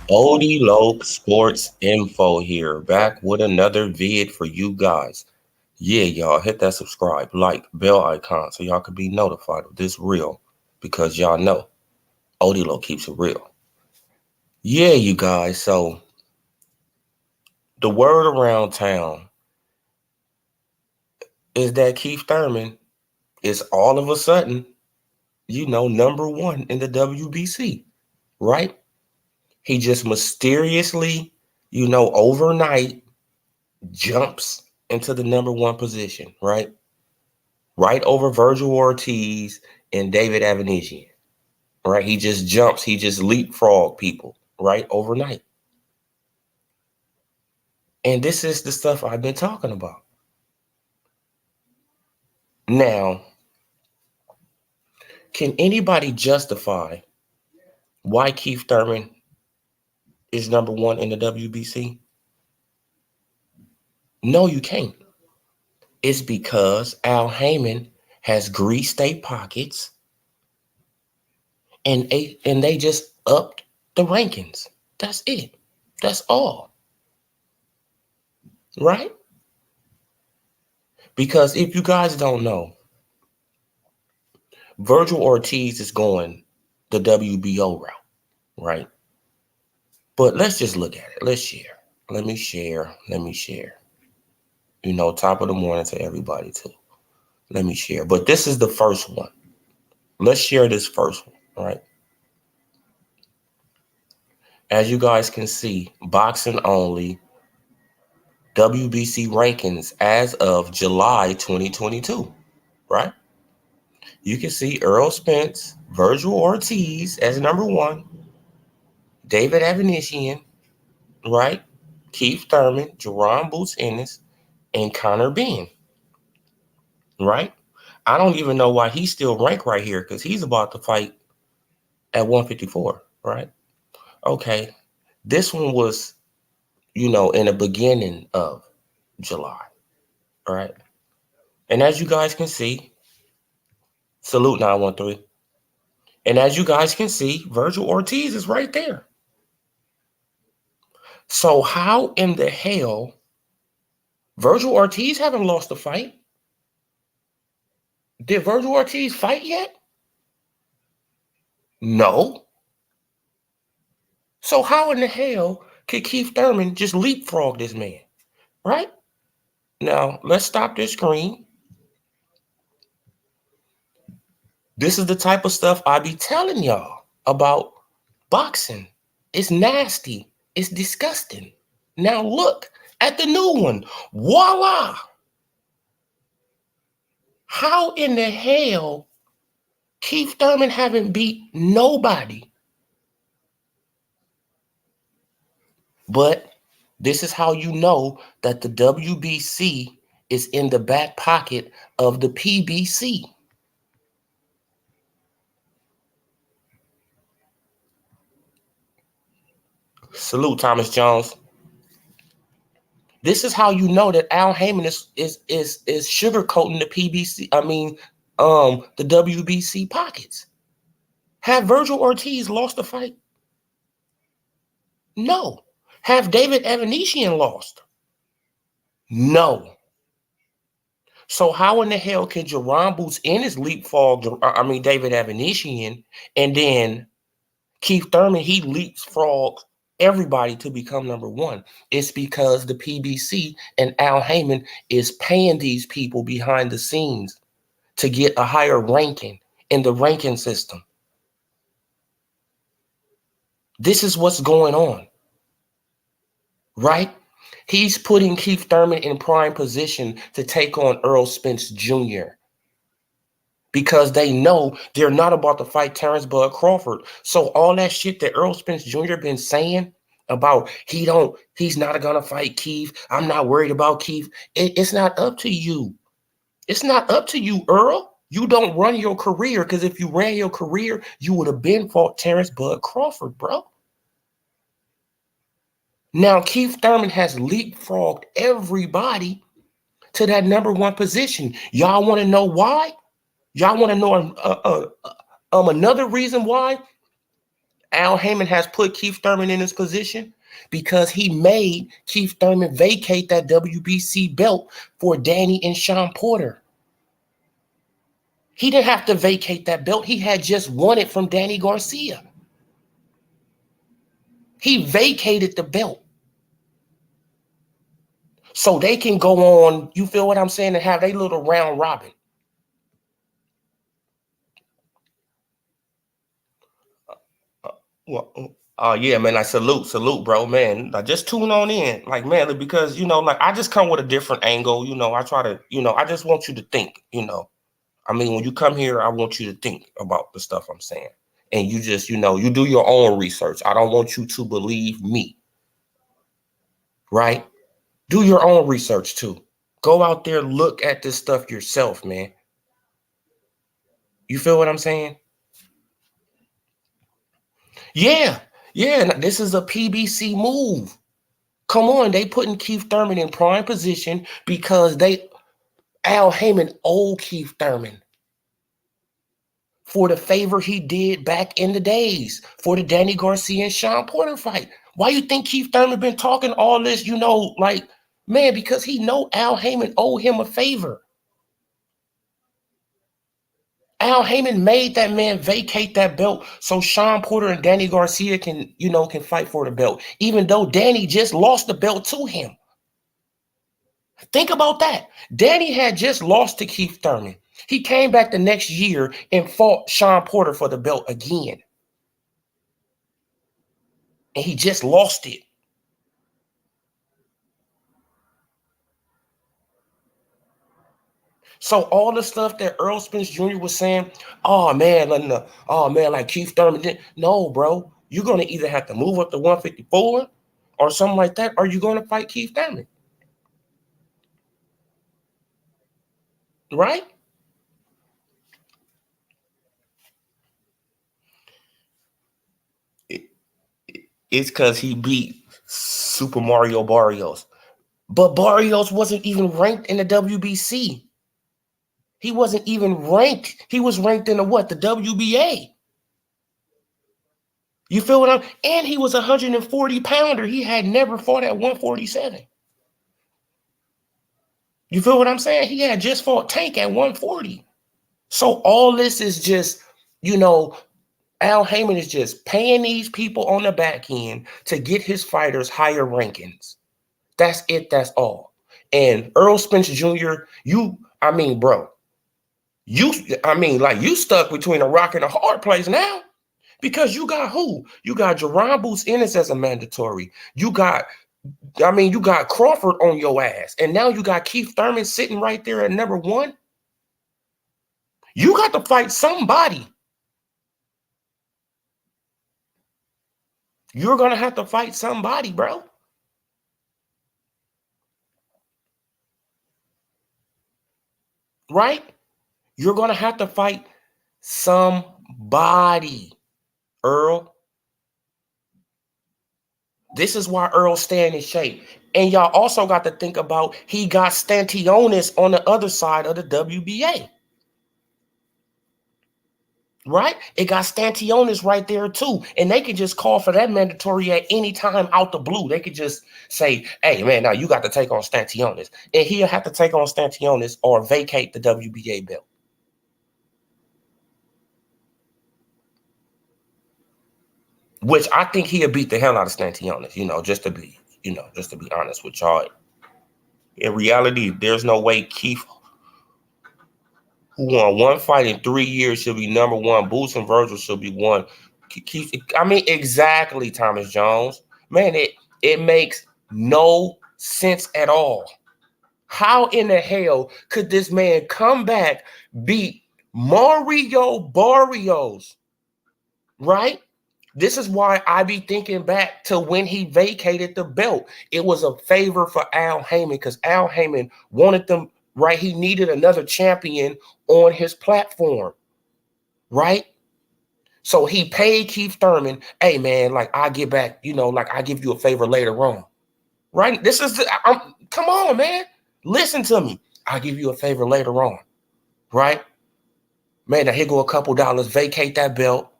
Odie Loke Sports Info here, back with another vid for you guys. Yeah, y'all hit that subscribe, like, bell icon so y'all can be notified of this real because y'all know Odie Loke keeps it real. Yeah, you guys, so the word around town is that Keith Thurman is all of a sudden, number one in the WBC, right? He just mysteriously, overnight jumps into the number one position, right? Right over Virgil Ortiz and David Avanesian, right? He just jumps, he just leapfrog people, right? Overnight. And this is the stuff I've been talking about. Now, can anybody justify why Keith Thurman is number one in the WBC? No, you can't. It's because Al Heyman has greased their pockets and they just upped the rankings. That's it. That's all. Right? Because if you guys don't know, Virgil Ortiz is going the WBO route, right? But let's just look at it. Let's share. Let me share. Let me share. Top of the morning to everybody too. Let me share. But this is the first one. Let's share this first one, right? As you guys can see, boxing only WBC rankings as of July 2022, right? You can see Earl Spence, Virgil Ortiz as number one, David Avanesian, right? Keith Thurman, Jerron Boots Ennis, and Connor Benn, right? I don't even know why he's still ranked right here because he's about to fight at 154, right? Okay. This one was, in the beginning of July, right? And as you guys can see, salute 913. And as you guys can see, Virgil Ortiz is right there. So how in the hell Virgil Ortiz haven't lost a fight? Did Virgil Ortiz fight yet? No. So how in the hell could Keith Thurman just leapfrog this man? Right? Now, let's stop this screen. This is the type of stuff I be telling y'all about boxing. It's nasty. It's disgusting. Now look at the new one. Voila! How in the hell Keith Thurman haven't beat nobody? But this is how you know that the WBC is in the back pocket of the PBC. Salute, Thomas Jones. This is how you know that Al Heyman is sugarcoating the PBC. The WBC pockets. Have Virgil Ortiz lost the fight? No. Have David Avanesian lost? No. So how in the hell can Jerron Boots Ennis leapfrog? David Avanesian, and then Keith Thurman he leapfrogs everybody to become number one? It's because the PBC and Al Heyman is paying these people behind the scenes to get a higher ranking in the ranking system. This is what's going on, right? He's putting Keith Thurman in prime position to take on Earl Spence Jr. because they know they're not about to fight Terrence Bud Crawford. So all that shit that Earl Spence Jr. been saying about he's not gonna fight Keith. I'm not worried about Keith. It's not up to you. It's not up to you, Earl. You don't run your career because if you ran your career, you would have been fought Terrence Bud Crawford, bro. Now Keith Thurman has leapfrogged everybody to that number one position. Y'all want to know why? Y'all want to know another reason why? Al Heyman has put Keith Thurman in his position because he made Keith Thurman vacate that WBC belt for Danny and Sean Porter. He didn't have to vacate that belt. He had just won it from Danny Garcia. He vacated the belt so they can go on, you feel what I'm saying, and have their little round robin. Well, yeah, man, I salute, bro, man. Like, just tune on in, like, man, because, you know, like, I just come with a different angle, you know, I try to, you know, I just want you to think, you know. I mean, when you come here, I want you to think about the stuff I'm saying. And you just, you know, you do your own research. I don't want you to believe me, right? Do your own research too. Go out there, look at this stuff yourself, man. You feel what I'm saying? Yeah, this is a PBC move. Come on, they putting Keith Thurman in prime position because Al Heyman owed Keith Thurman for the favor he did back in the days for the Danny Garcia and Sean Porter fight. Why you think Keith Thurman been talking all this, you know, like, man, because he know Al Heyman owed him a favor. Al Heyman made that man vacate that belt so Sean Porter and Danny Garcia can, you know, can fight for the belt, even though Danny just lost the belt to him. Think about that. Danny had just lost to Keith Thurman. He came back the next year and fought Sean Porter for the belt again. And he just lost it. So all the stuff that Earl Spence Jr. was saying, oh man, like Keith Thurman did. No, bro. You're going to either have to move up to 154 or something like that, or you're going to fight Keith Thurman. Right? It's because he beat Super Mario Barrios. But Barrios wasn't even ranked in the WBC. He wasn't even ranked. He was ranked in the WBA. You feel what I'm? And he was a 140 pounder. He had never fought at 147. You feel what I'm saying? He had just fought Tank at 140. So all this is just, you know, Al Heyman is just paying these people on the back end to get his fighters higher rankings. That's it. That's all. And Earl Spence Jr., you stuck between a rock and a hard place now. Because you got who? You got Jerron Boots Ennis as a mandatory. You got Crawford on your ass. And now you got Keith Thurman sitting right there at number 1. You got to fight somebody. You're going to have to fight somebody, bro. Right? You're going to have to fight somebody, Earl. This is why Earl's staying in shape. And y'all also got to think about he got Stantionis on the other side of the WBA. Right? It got Stantionis right there too. And they could just call for that mandatory at any time out the blue. They could just say, hey, man, now you got to take on Stantionis. And he'll have to take on Stantionis or vacate the WBA belt. Which I think he'll beat the hell out of Stantionis, you know, just to be honest with y'all. In reality, there's no way Keith, who won one fight in 3 years, should be number 1. Boots and Virgil should be 1. Keith, exactly, Thomas Jones. Man, it makes no sense at all. How in the hell could this man come back, beat Mario Barrios, right? This is why I be thinking back to when he vacated the belt. It was a favor for Al Heyman because Al Heyman wanted them, right? He needed another champion on his platform, right? So he paid Keith Thurman, hey, man, like, I get back, you know, like, I give you a favor later on, right? This is, come on, man. Listen to me. I'll give you a favor later on, right? Man, now here go a couple dollars, vacate that belt.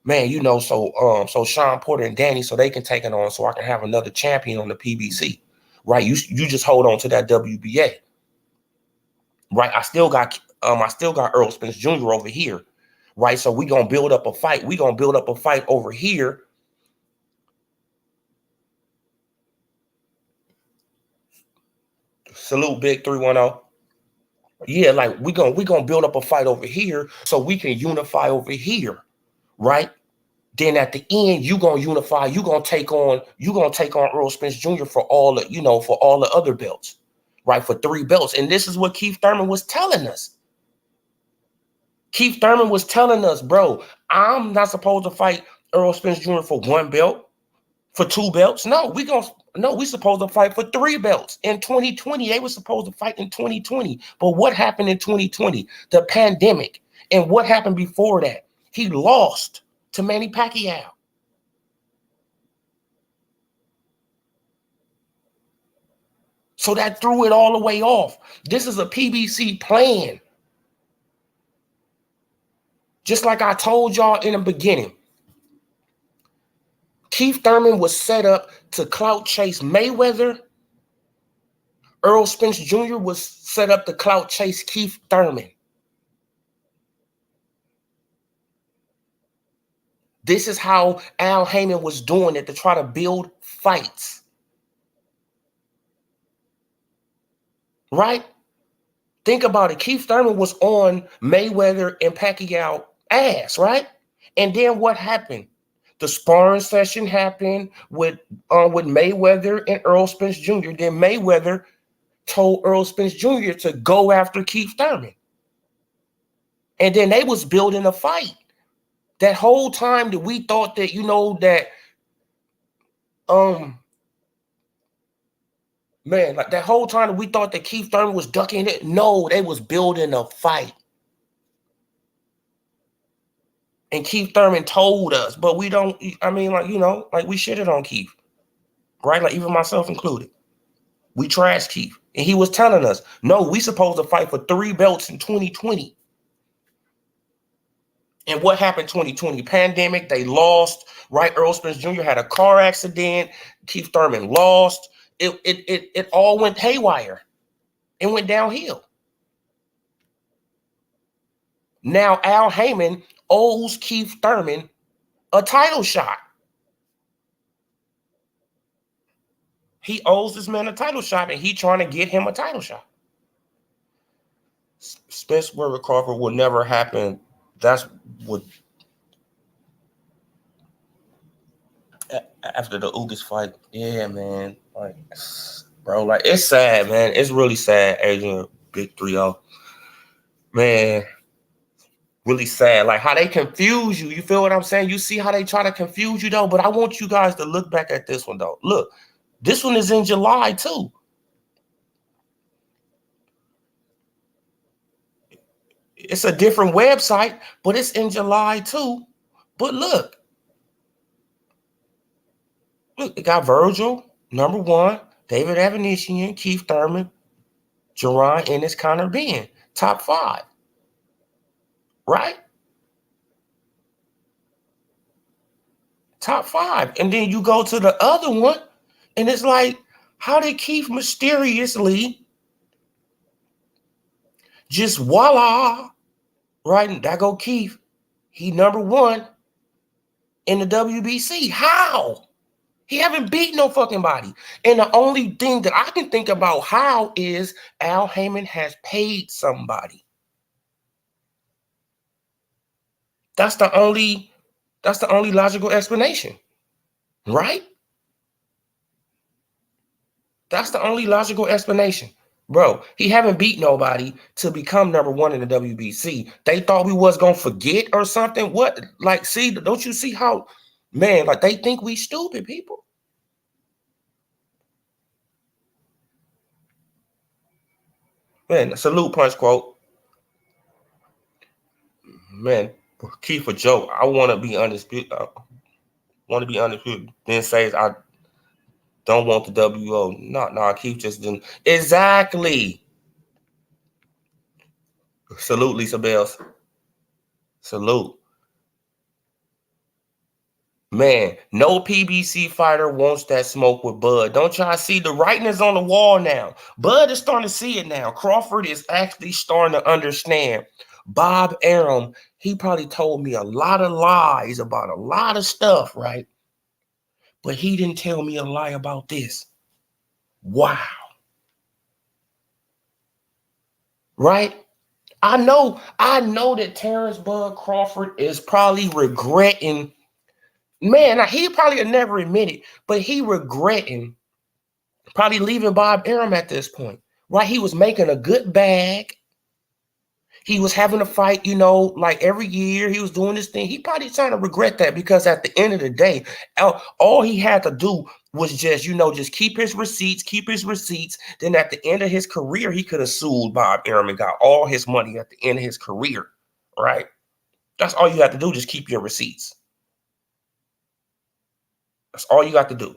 man, so Sean Porter and Danny, so they can take it on, so I can have another champion on the PBC, right? You just hold on to that WBA, right? I still got Earl Spence Jr. over here, right? So we gonna build up a fight. We gonna build up a fight over here. Salute Big 310. Yeah, like we gonna build up a fight over here so we can unify over here, right? Then at the end, you gonna unify. You gonna take on Earl Spence Jr. for all the other belts, right? For 3 belts. And this is what Keith Thurman was telling us. Keith Thurman was telling us, bro, I'm not supposed to fight Earl Spence Jr. for 1 belt, for 2 belts. No, we supposed to fight for 3 belts. In 2020, they were supposed to fight in 2020. But what happened in 2020? The pandemic. And what happened before that? He lost to Manny Pacquiao. So that threw it all the way off. This is a PBC plan. Just like I told y'all in the beginning, Keith Thurman was set up to clout chase Mayweather. Earl Spence Jr. was set up to clout chase Keith Thurman. This is how Al Haymon was doing it, to try to build fights. Right? Think about it. Keith Thurman was on Mayweather and Pacquiao ass, right? And then what happened? The sparring session happened with Mayweather and Earl Spence Jr. Then Mayweather told Earl Spence Jr. to go after Keith Thurman. And then they was building a fight. That whole time that we thought that, like that whole time that we thought that Keith Thurman was ducking it. No, they was building a fight. And Keith Thurman told us, but we don't, we shitted on Keith, right? Like even myself included. We trashed Keith. And he was telling us, no, we supposed to fight for 3 belts in 2020. And what happened 2020? Pandemic, they lost, right? Earl Spence Jr. had a car accident. Keith Thurman lost. It all went haywire. It went downhill. Now Al Haymon owes Keith Thurman a title shot. He owes this man a title shot, and he trying to get him a title shot. Spence Webber Crawford will never happen. That's what after the Ugas fight. Yeah, man. Like, bro, like it's sad, man. It's really sad, Adrian Big 3-0. Man, really sad. Like how they confuse you. You feel what I'm saying? You see how they try to confuse you though. But I want you guys to look back at this one though. Look, this one is in July too. It's a different website, but it's in July too. But look, it got Virgil, number 1, David Avanesyan, Keith Thurman, Jerron Ennis, Conor Benn, top 5. Right? Top 5. And then you go to the other one, and it's like, how did Keith mysteriously just voila, right? And that go Keith. He number 1 in the WBC. How? He haven't beat no fucking body. And the only thing that I can think about how is Al Haymon has paid somebody. That's the only logical explanation, right? That's the only logical explanation. Bro, he haven't beat nobody to become number 1 in the WBC. They thought we was going to forget or something. What? Like, see, don't you see how, man, like they think we stupid people. Man, salute punch quote. Man, Keith a joke. I want to be undisputed. Then says I don't want the WO. No, Keith just didn't. Exactly. Salute, Lisa Bells. Salute. Man, no PBC fighter wants that smoke with Bud. Don't y'all see the writing is on the wall now? Bud is starting to see it now. Crawford is actually starting to understand. Bob Arum, he probably told me a lot of lies about a lot of stuff, right? But he didn't tell me a lie about this. Wow. Right? I know that Terrence Bud Crawford is probably regretting. Man, he probably would never admit it, but he regretting probably leaving Bob Arum at this point, right? He was making a good bag. He was having a fight, like every year. He was doing this thing. He probably trying to regret that because at the end of the day, all he had to do was just keep his receipts. Then at the end of his career, he could have sued Bob Arum and got all his money at the end of his career, right? That's all you have to do. Just keep your receipts. That's all you got to do.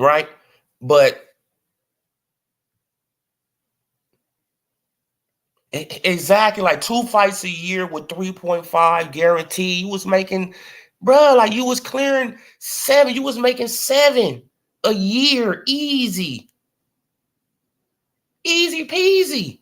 Right? But exactly, like 2 fights a year with 3.5 guarantee. You was making, bro, like you was clearing 7. You was making 7 a year. Easy. Easy peasy.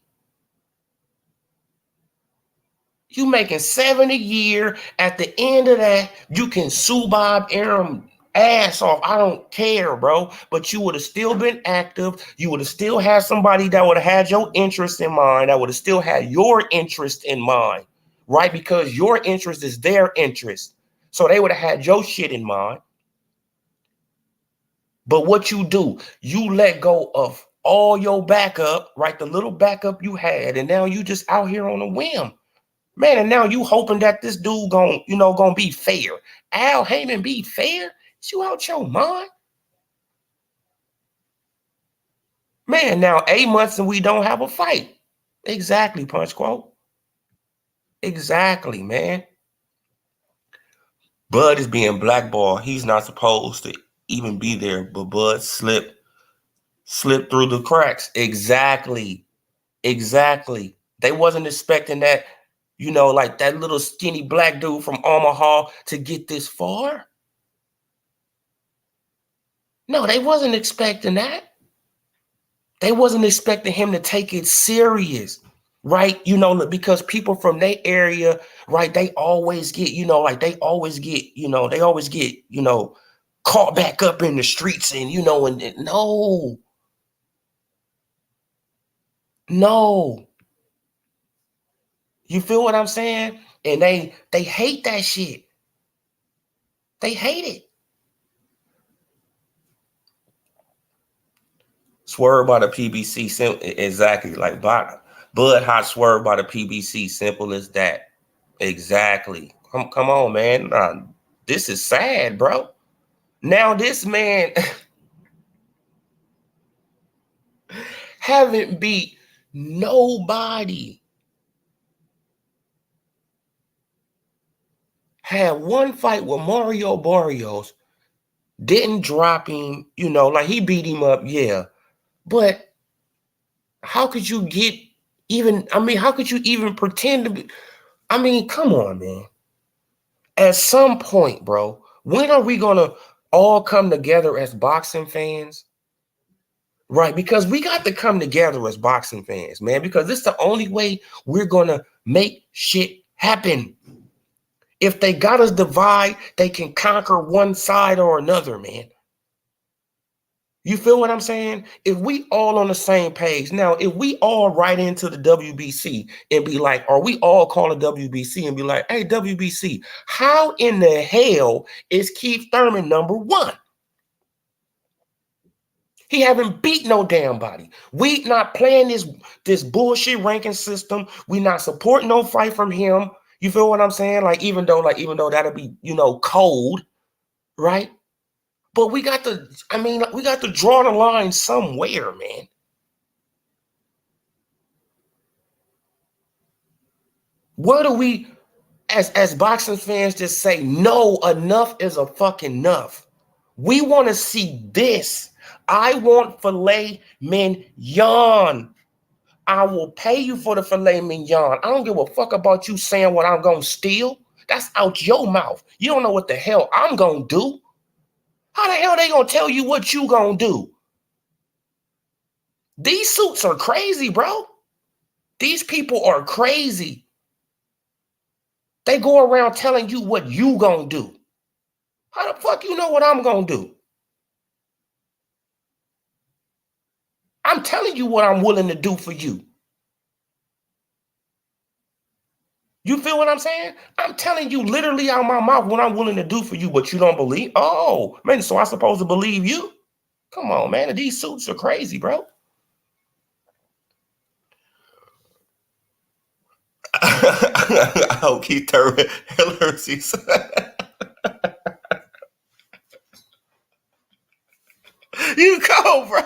You making 7 a year. At the end of that, you can sue Bob Arum ass off. I don't care, bro. But you would have still been active. You would have still had somebody that would have had your interest in mind. That would have still had your interest in mind, right? Because your interest is their interest. So they would have had your shit in mind. But what you do, you let go of all your backup, right? The little backup you had, and now you just out here on a whim. Man, and now you hoping that this dude gonna be fair. Al Heyman be fair? Is you out your mind? Man, now 8 months and we don't have a fight. Exactly, Punch Quote. Exactly, man. Bud is being blackballed. He's not supposed to even be there, but Bud slipped through the cracks. Exactly. They wasn't expecting that, like that little skinny black dude from Omaha to get this far. No, they wasn't expecting that. They wasn't expecting him to take it serious, right? Because people from their area, right, they always get, caught back up in the streets and, and no. You feel what I'm saying? And they hate that shit. They hate it. Swerve by the PBC, exactly. Like Bud Hot swerve by the PBC, simple as that. Exactly. Come on, man. This is sad, bro. Now this man haven't beat nobody. Had one fight with Mario Barrios, didn't drop him, like he beat him up, yeah. But how could you how could you even pretend to be? Come on, man. At some point, bro, when are we going to all come together as boxing fans? Right, because we got to come together as boxing fans, man, because this is the only way we're going to make shit happen. If they got us divide, they can conquer one side or another, man. You feel what I'm saying? If we all on the same page, now, if we all write into the WBC and be like, or we all call the WBC and be like, hey, WBC, how in the hell is Keith Thurman number 1? He haven't beat no damn body. We not playing this bullshit ranking system. We not supporting no fight from him. You feel what I'm saying? Even though that'll be, cold, right? But we got to draw the line somewhere, man. Where do we, as boxing fans, just say, no, enough is a fucking enough. We want to see this. I want filet mignon. I will pay you for the filet mignon. I don't give a fuck about you saying what I'm going to steal. That's out your mouth. You don't know what the hell I'm going to do. How the hell they going to tell you what you going to do? These suits are crazy, bro. These people are crazy. They go around telling you what you going to do. How the fuck you know what I'm going to do? I'm telling you what I'm willing to do for you. You feel what I'm saying? I'm telling you literally out of my mouth what I'm willing to do for you, but you don't believe. Oh, man, so I'm supposed to believe you? Come on, man. These suits are crazy, bro. I hope Keith Thurman sees. You go, bro.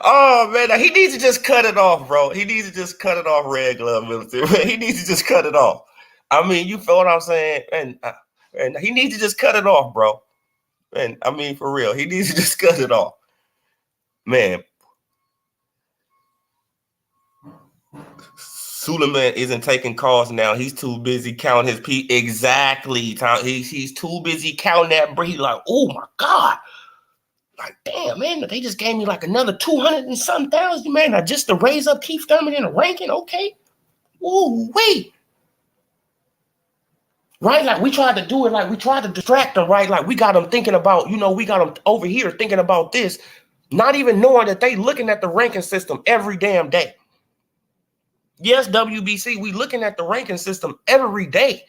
Oh man, he needs to just cut it off, bro. He needs to just cut it off, Red Glove Military. He needs to just cut it off. I mean, you feel what I'm saying? And he needs to just cut it off, bro. And I mean, for real, he needs to just cut it off, man. Suleiman isn't taking calls now. He's too busy counting his P. Exactly, Tom. He's too busy counting that breed. Like, oh my God. Like, damn, man, they just gave me like another 200 and some thousand, man. Just to raise up Keith Thurman in the ranking, okay? Ooh, wait. Right? Like, we tried to do it, like, we tried to distract them, right? Like, we got them thinking about, we got them over here thinking about this, not even knowing that they looking at the ranking system every damn day. Yes, WBC, we looking at the ranking system every day.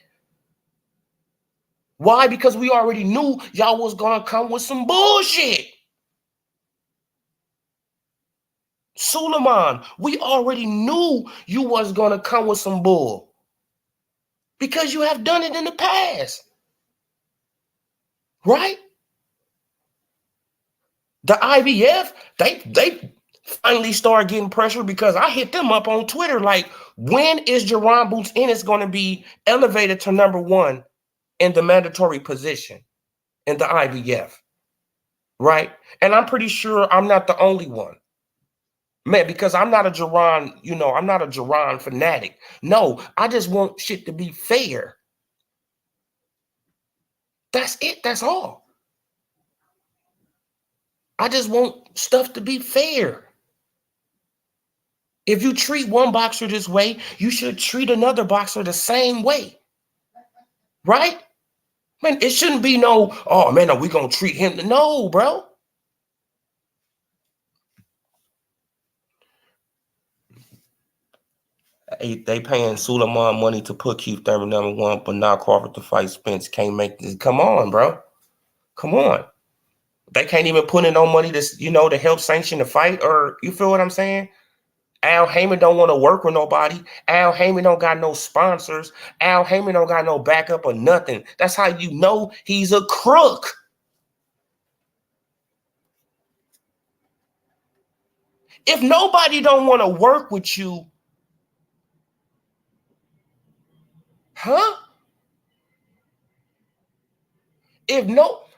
Why? Because we already knew y'all was going to come with some bullshit. Suleiman, we already knew you was going to come with some bull. Because you have done it in the past. Right? The IBF, they finally started getting pressure because I hit them up on Twitter like, when is Jaron Boots Ennis going to be elevated to number one in the mandatory position in the IBF? Right? And I'm pretty sure I'm not the only one. Man, because I'm not a Jaron, I'm not a Jaron fanatic. No, I just want shit to be fair. That's it. That's all. I just want stuff to be fair. If you treat one boxer this way, you should treat another boxer the same way. Right? Man, it shouldn't be no, oh man, are we going to treat him? No, bro. They paying Suleiman money to put Keith Thurman number one, but now Crawford to fight Spence. Can't make this. Come on, bro. Come on. They can't even put in no money to, to help sanction the fight, or you feel what I'm saying? Al Heyman don't want to work with nobody. Al Heyman don't got no sponsors. Al Heyman don't got no backup or nothing. That's how you know he's a crook. If nobody don't want to work with you, huh?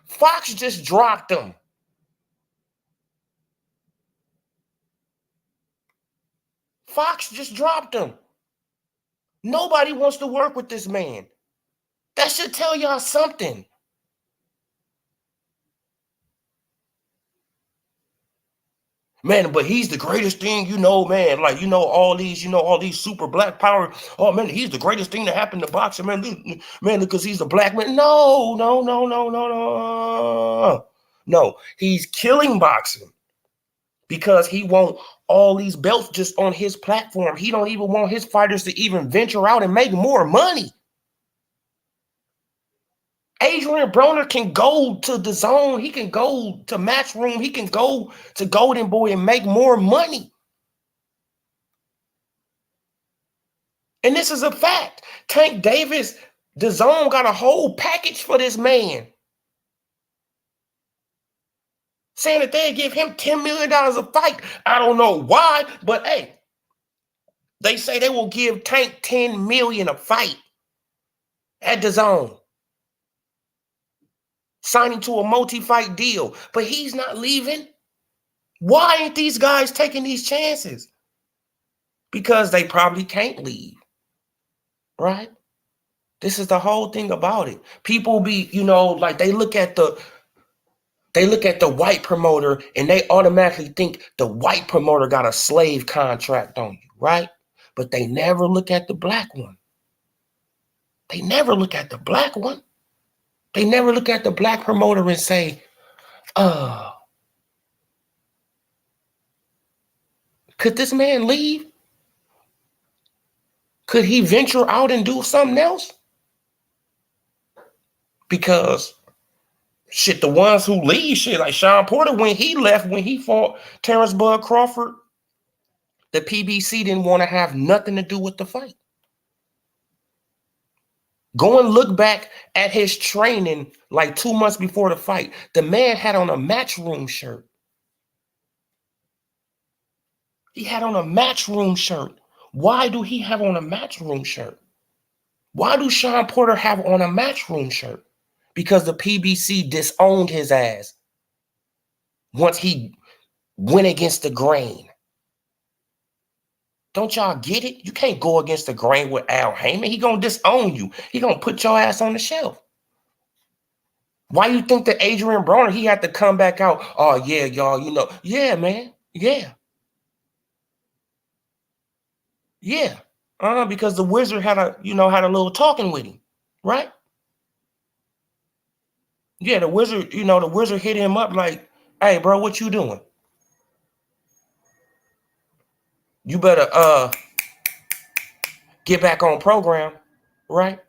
Fox just dropped him. Fox just dropped him. Nobody wants to work with this man. That should tell y'all something. Man, but he's the greatest thing, man. Like, all these super black power. Oh, man, he's the greatest thing that happened to boxing, man. Man, because he's a black man. No. No, he's killing boxing because he wants all these belts just on his platform. He don't even want his fighters to even venture out and make more money. Adrian Broner can go to the zone. He can go to Matchroom. He can go to Golden Boy and make more money. And this is a fact. Tank Davis, the zone got a whole package for this man. Saying that they give him $10 million a fight. I don't know why, but hey, they say they will give Tank $10 million a fight at the zone. Signing to a multi-fight deal, but he's not leaving. Why ain't these guys taking these chances? Because they probably can't leave. right? This is the whole thing about it. People be, you know, like they look at the white promoter and they automatically think the white promoter got a slave contract on you, right? But they never look at the black one. They never look at the black one. They never look at the black promoter and say, could this man leave? Could he venture out and do something else? Because shit, the ones who leave, shit, like Sean Porter, when he fought Terrence Bud Crawford, the PBC didn't want to have nothing to do with the fight. Go and look back at his training like 2 months before the fight. The man had on a Matchroom shirt. He had on a Matchroom shirt. Why do he have on a Matchroom shirt? Why do Sean Porter have on a Matchroom shirt? Because the PBC disowned his ass once he went against the grain. Don't y'all get it? You can't go against the grain with Al Heyman. He gonna disown you. He gonna put your ass on the shelf. Why you think that Adrian Broner, he had to come back out? Oh, yeah, y'all, you know. Yeah, man. Yeah. Yeah. Because the Wizard had a little talking with him, right? Yeah, the Wizard hit him up like, hey, bro, what you doing? You better get back on program, right?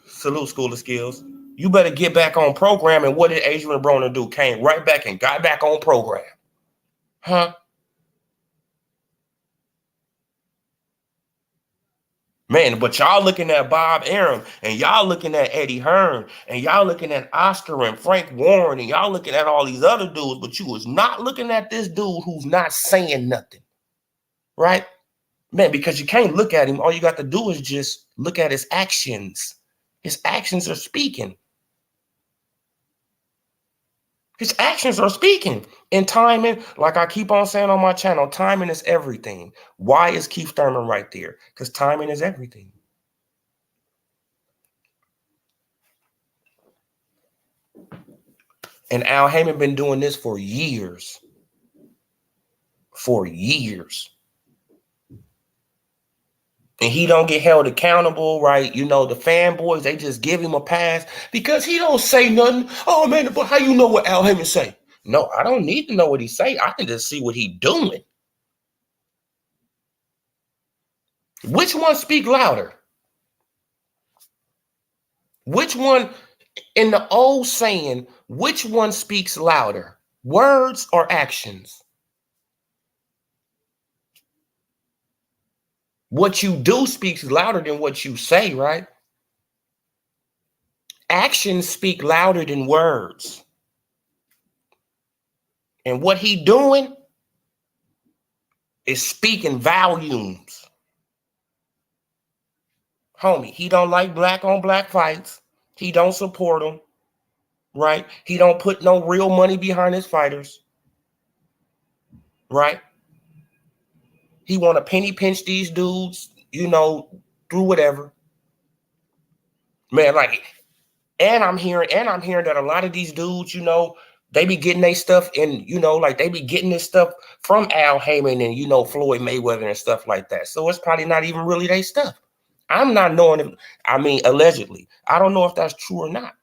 Salute, School of Skills. You better get back on program. And what did Adrian Broner do? Came right back and got back on program. Huh? Man, but y'all looking at Bob Arum, and y'all looking at Eddie Hearn, and y'all looking at Oscar and Frank Warren, and y'all looking at all these other dudes, but you was not looking at this dude who's not saying nothing, right? Man, because you can't look at him. All you got to do is just look at his actions. His actions are speaking. His actions are speaking. And timing, like I keep on saying on my channel, timing is everything. Why is Keith Thurman right there? Because timing is everything. And Al Heyman been doing this for years. For years. And he don't get held accountable, right? You know, the fanboys, they just give him a pass because he don't say nothing. Oh, man, but how you know what Al Heyman say? No, I don't need to know what he say. I can just see what he doing. Which one speak louder? Which one, in the old saying, which one speaks louder? Words or actions? What you do speaks louder than what you say, right? Actions speak louder than words. And what he doing is speaking volumes. Homie, he don't like black on black fights. He don't support them, right? He don't put no real money behind his fighters, right? He want to penny pinch these dudes, you know, through whatever. Man, like, and I'm hearing that a lot of these dudes, you know, they be getting their stuff in, you know, like they be getting this stuff from Al Heyman and, you know, Floyd Mayweather and stuff like that. So it's probably not even really their stuff. I'm not knowing if, I mean, allegedly. I don't know if that's true or not.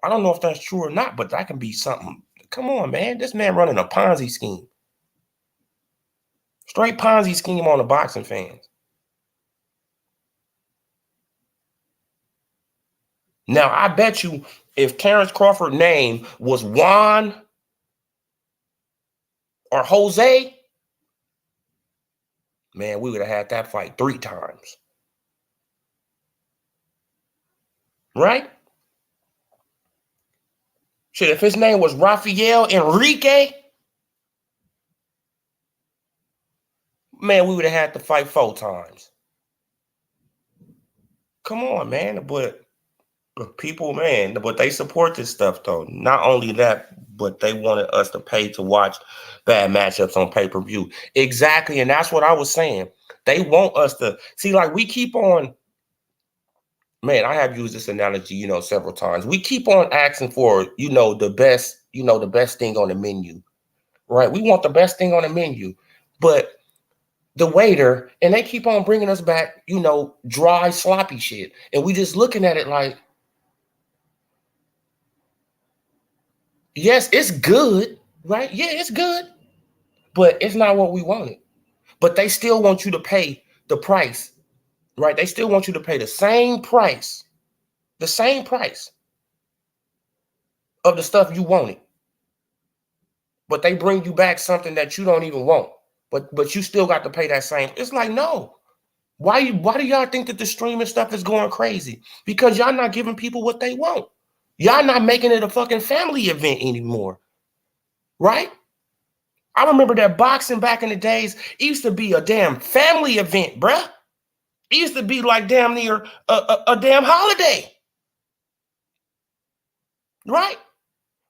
But that can be something. Come on, man. This man running a Ponzi scheme. Straight Ponzi scheme on the boxing fans. Now, I bet you if Terrence Crawford's name was Juan or Jose, man, we would have had that fight 3 times. Right? Shit, if his name was Rafael Enrique, man, we would have had to fight 4 times. Come on, man. But people, man, but they support this stuff, though. Not only that, but they wanted us to pay to watch bad matchups on pay-per-view. Exactly, and that's what I was saying. They want us to see, like we keep on, man, I have used this analogy, several times. We keep on asking for, the best, the best thing on the menu, right? We want the best thing on the menu, but the waiter, and they keep on bringing us back, dry, sloppy shit. And we just looking at it like, yes, it's good, right? Yeah, it's good, but it's not what we wanted. But they still want you to pay the price, right? They still want you to pay the same price of the stuff you wanted. But they bring you back something that you don't even want. But you still got to pay that same. It's like, no. Why do y'all think that the streaming stuff is going crazy? Because y'all not giving people what they want. Y'all not making it a fucking family event anymore. Right? I remember that boxing back in the days, it used to be a damn family event, bruh. It used to be like damn near a damn holiday. Right?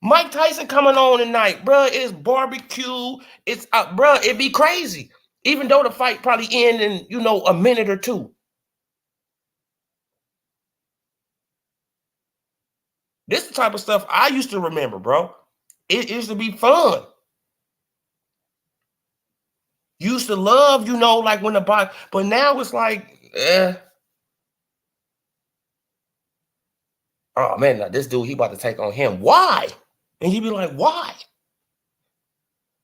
Mike Tyson coming on tonight, bruh. It's barbecue. It's bruh, it'd be crazy. Even though the fight probably end in, a minute or two. This is the type of stuff I used to remember, bro. It used to be fun. Used to love, like when the box, but now it's like, oh man, now this dude, he about to take on him. Why? And you be like, why?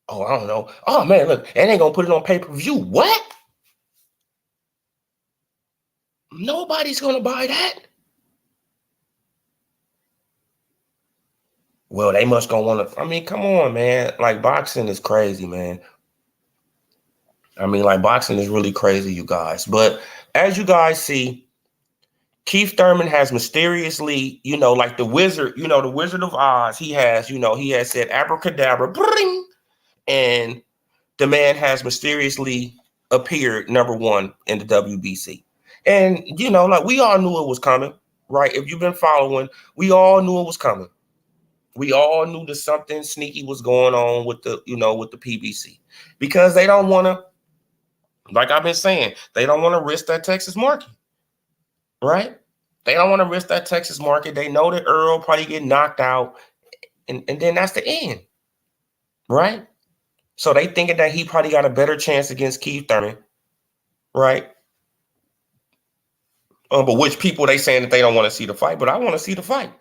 Oh, I don't know. Oh man, look, and ain't gonna put it on pay-per-view. What? Nobody's gonna buy that. Well, they must gonna want to. I mean, come on, man. Like boxing is crazy, man. I mean, like boxing is really crazy, you guys. But as you guys see, Keith Thurman has mysteriously, like the wizard, the Wizard of Oz. He has said abracadabra, bring, and the man has mysteriously appeared #1 in the WBC. And, like we all knew it was coming, right? If you've been following, we all knew it was coming. We all knew that something sneaky was going on with the, with the PBC, because they don't want to, like I've been saying, they don't want to risk that Texas market, right? They don't want to risk that Texas market. They know that Earl probably get knocked out, and then that's the end, right? So they thinking that he probably got a better chance against Keith Thurman, right? But which people they saying that they don't want to see the fight, but I want to see the fight.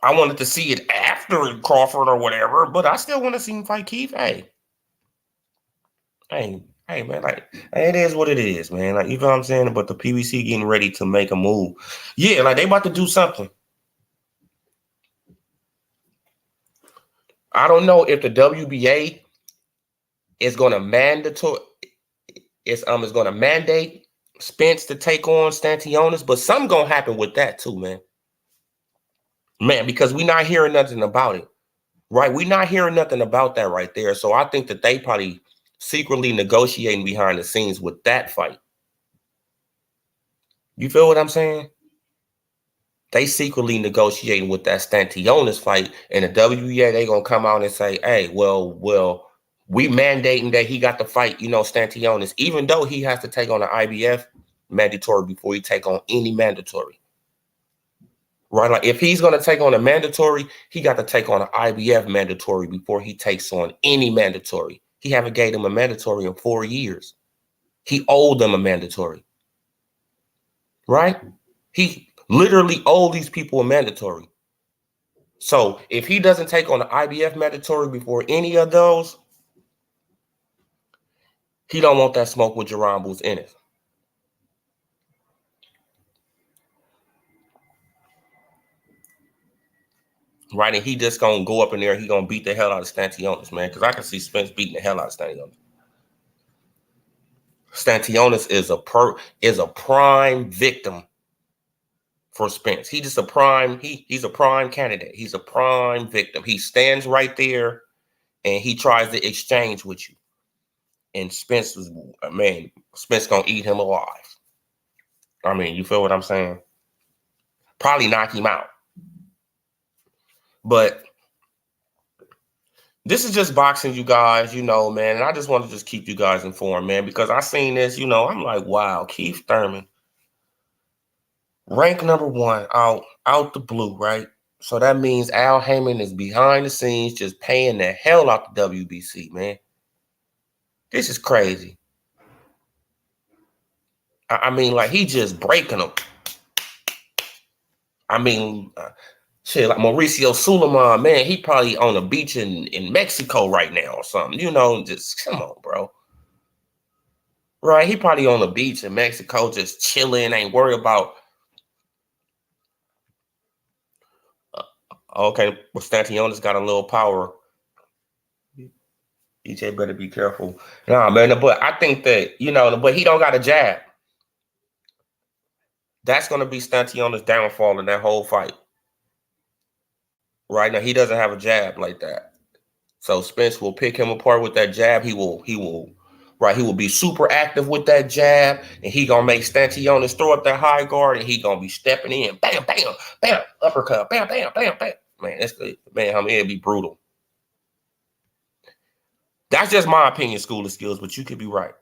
I wanted to see it after Crawford or whatever, but I still want to see him fight Keith. Hey, man, like it is what it is, man. Like, you know what I'm saying? But the PBC getting ready to make a move. Yeah, like they about to do something. I don't know if the WBA is going to mandate Spence to take on Stantionis, but something gonna happen with that too, man. Man, because we're not hearing nothing about it, right? We're not hearing nothing about that right there. So I think that they probably secretly negotiating behind the scenes with that fight. You feel what I'm saying? They secretly negotiating with that Stantionis fight, and the WBA, they gonna come out and say, hey, well, we mandating that he got to fight, Stantionis, even though he has to take on an IBF mandatory before he take on any mandatory. Right? Like if he's gonna take on a mandatory, he got to take on an IBF mandatory before he takes on any mandatory. He haven't gave him a mandatory in 4 years. He owed them a mandatory. Right? He literally owed these people a mandatory. So if he doesn't take on the IBF mandatory before any of those, he don't want that smoke with Jerome Booth in it. Right? And he just gonna go up in there, he gonna beat the hell out of Stantionis, man. Because I can see Spence beating the hell out of Stantionis. Stantionis is a prime victim for Spence. He's a prime candidate. He's a prime victim. He stands right there and he tries to exchange with you. And Spence gonna eat him alive. I mean, you feel what I'm saying? Probably knock him out. But this is just boxing, you guys, man. And I just want to just keep you guys informed, man, because I seen this, I'm like, wow, Keith Thurman, rank number one out the blue, right? So that means Al Heyman is behind the scenes just paying the hell out the WBC, man. This is crazy. I mean, like, he just breaking them. I mean, shit, like Mauricio Suleiman, man, he probably on a beach in Mexico right now or something. Just come on, bro. Right? He probably on the beach in Mexico just chilling, ain't worried about. Okay, well, Stantion's got a little power. EJ better be careful. Nah, man, but I think that, but he don't got a jab. That's going to be Stantion's downfall in that whole fight. Right now, he doesn't have a jab like that. So Spence will pick him apart with that jab. He will be super active with that jab, and he gonna make Stantionis throw up that high guard, and he gonna be stepping in, bam, bam, bam, uppercut, bam, bam, bam, bam. Man, that's good. Man, I mean, it'd be brutal. That's just my opinion, School of Skills, but you could be right.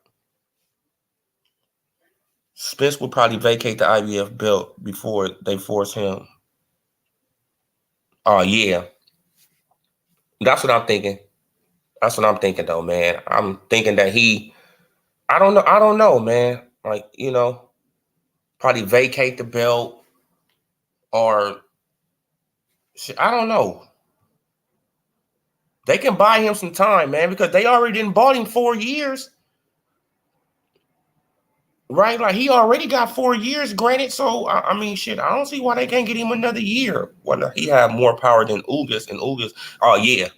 Spence will probably vacate the IBF belt before they force him. Oh, yeah. That's what I'm thinking. That's what I'm thinking, though, man. I'm thinking that I don't know, man. Like, probably vacate the belt or I don't know. They can buy him some time, man, because they already didn't bought him 4 years. Right? Like, he already got 4 years granted. So, I mean, shit, I don't see why they can't get him another year. Well, he have more power than Ugas, and Ugas, oh, yeah.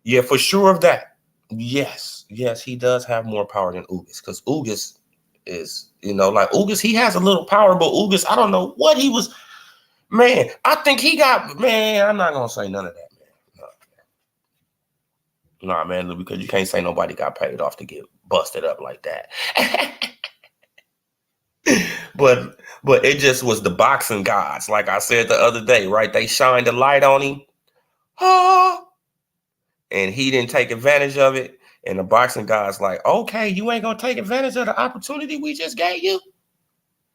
Yeah, for sure of that. Yes, he does have more power than Ugas, because Ugas is, like Ugas, he has a little power, but Ugas, I don't know what he was, man, I think he got, man, I'm not going to say none of that, man. Nah, man, because you can't say nobody got paid off to get busted up like that. But it just was the boxing gods. Like I said the other day, right? They shined a light on him. And he didn't take advantage of it. And the boxing gods like, okay, you ain't going to take advantage of the opportunity we just gave you?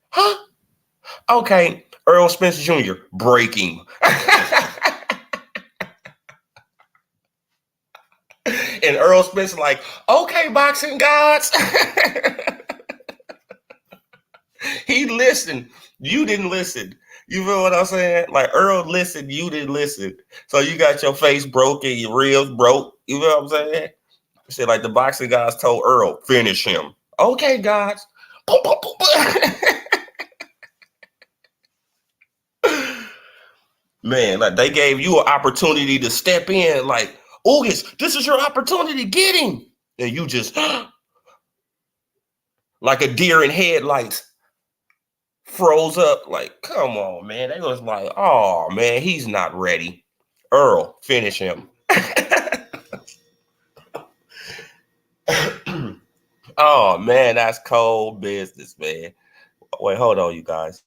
Huh? Okay, Earl Spence Jr., break him. And Earl Spence like, okay, boxing gods. He listened. You didn't listen. You feel what I'm saying? Like, Earl listened, you didn't listen. So you got your face broke and your ribs broke. You feel what I'm saying? Shit, like the boxing guys told Earl, finish him. Okay, guys. Man, like they gave you an opportunity to step in. Like, Ugas, this is your opportunity. Get him. And you just, like a deer in headlights, froze up. Like, come on, man. They was like, oh, man, he's not ready. Earl, finish him. Oh, man, that's cold business, man. Wait, hold on, you guys.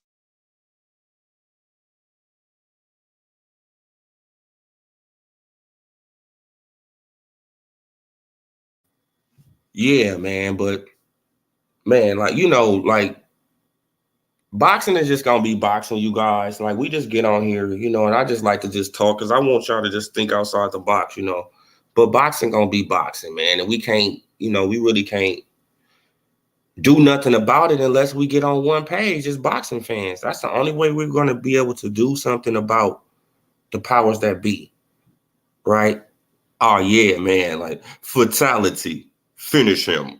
Yeah, man, but, man, like, like, boxing is just going to be boxing, you guys. Like, we just get on here, and I just like to just talk because I want y'all to just think outside the box, But boxing going to be boxing, man, and we can't, we really can't do nothing about it unless we get on one page as boxing fans. That's the only way we're going to be able to do something about the powers that be, right? Oh, yeah, man, like fatality, finish him.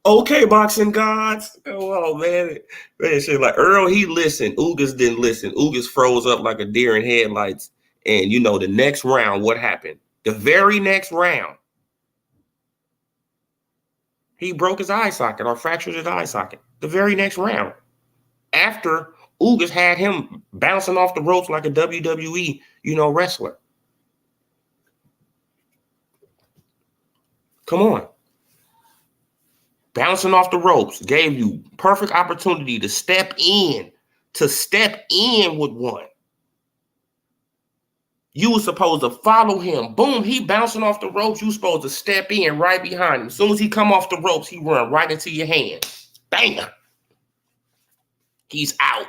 Okay, boxing gods. Oh, man. Man, shit, like Earl, he listened. Ugas didn't listen. Ugas froze up like a deer in headlights. And, the next round, what happened? The very next round, he broke his eye socket or fractured his eye socket. The very next round. After Ugas had him bouncing off the ropes like a WWE, wrestler. Come on. Bouncing off the ropes gave you perfect opportunity to step in with one. You were supposed to follow him. Boom, he bouncing off the ropes. You supposed to step in right behind him. As soon as he come off the ropes, he run right into your hand. Bam. He's out.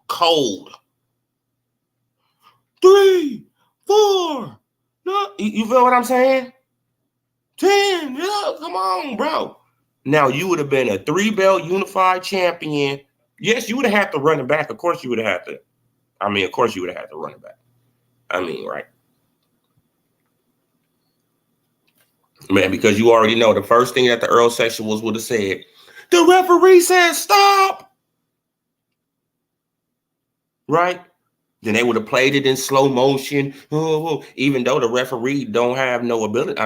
Cold. 3, 4. No, you feel what I'm saying? 10. Yeah, come on, bro. Now, you would have been a 3-belt unified champion. Yes, you would have had to run it back. Of course, you would have had to. Of course, you would have had to run it back. Right? Man, because you already know the first thing that the Earl Sexuals would have said, the referee said stop. Right? Then they would have played it in slow motion. Even though the referee don't have no ability.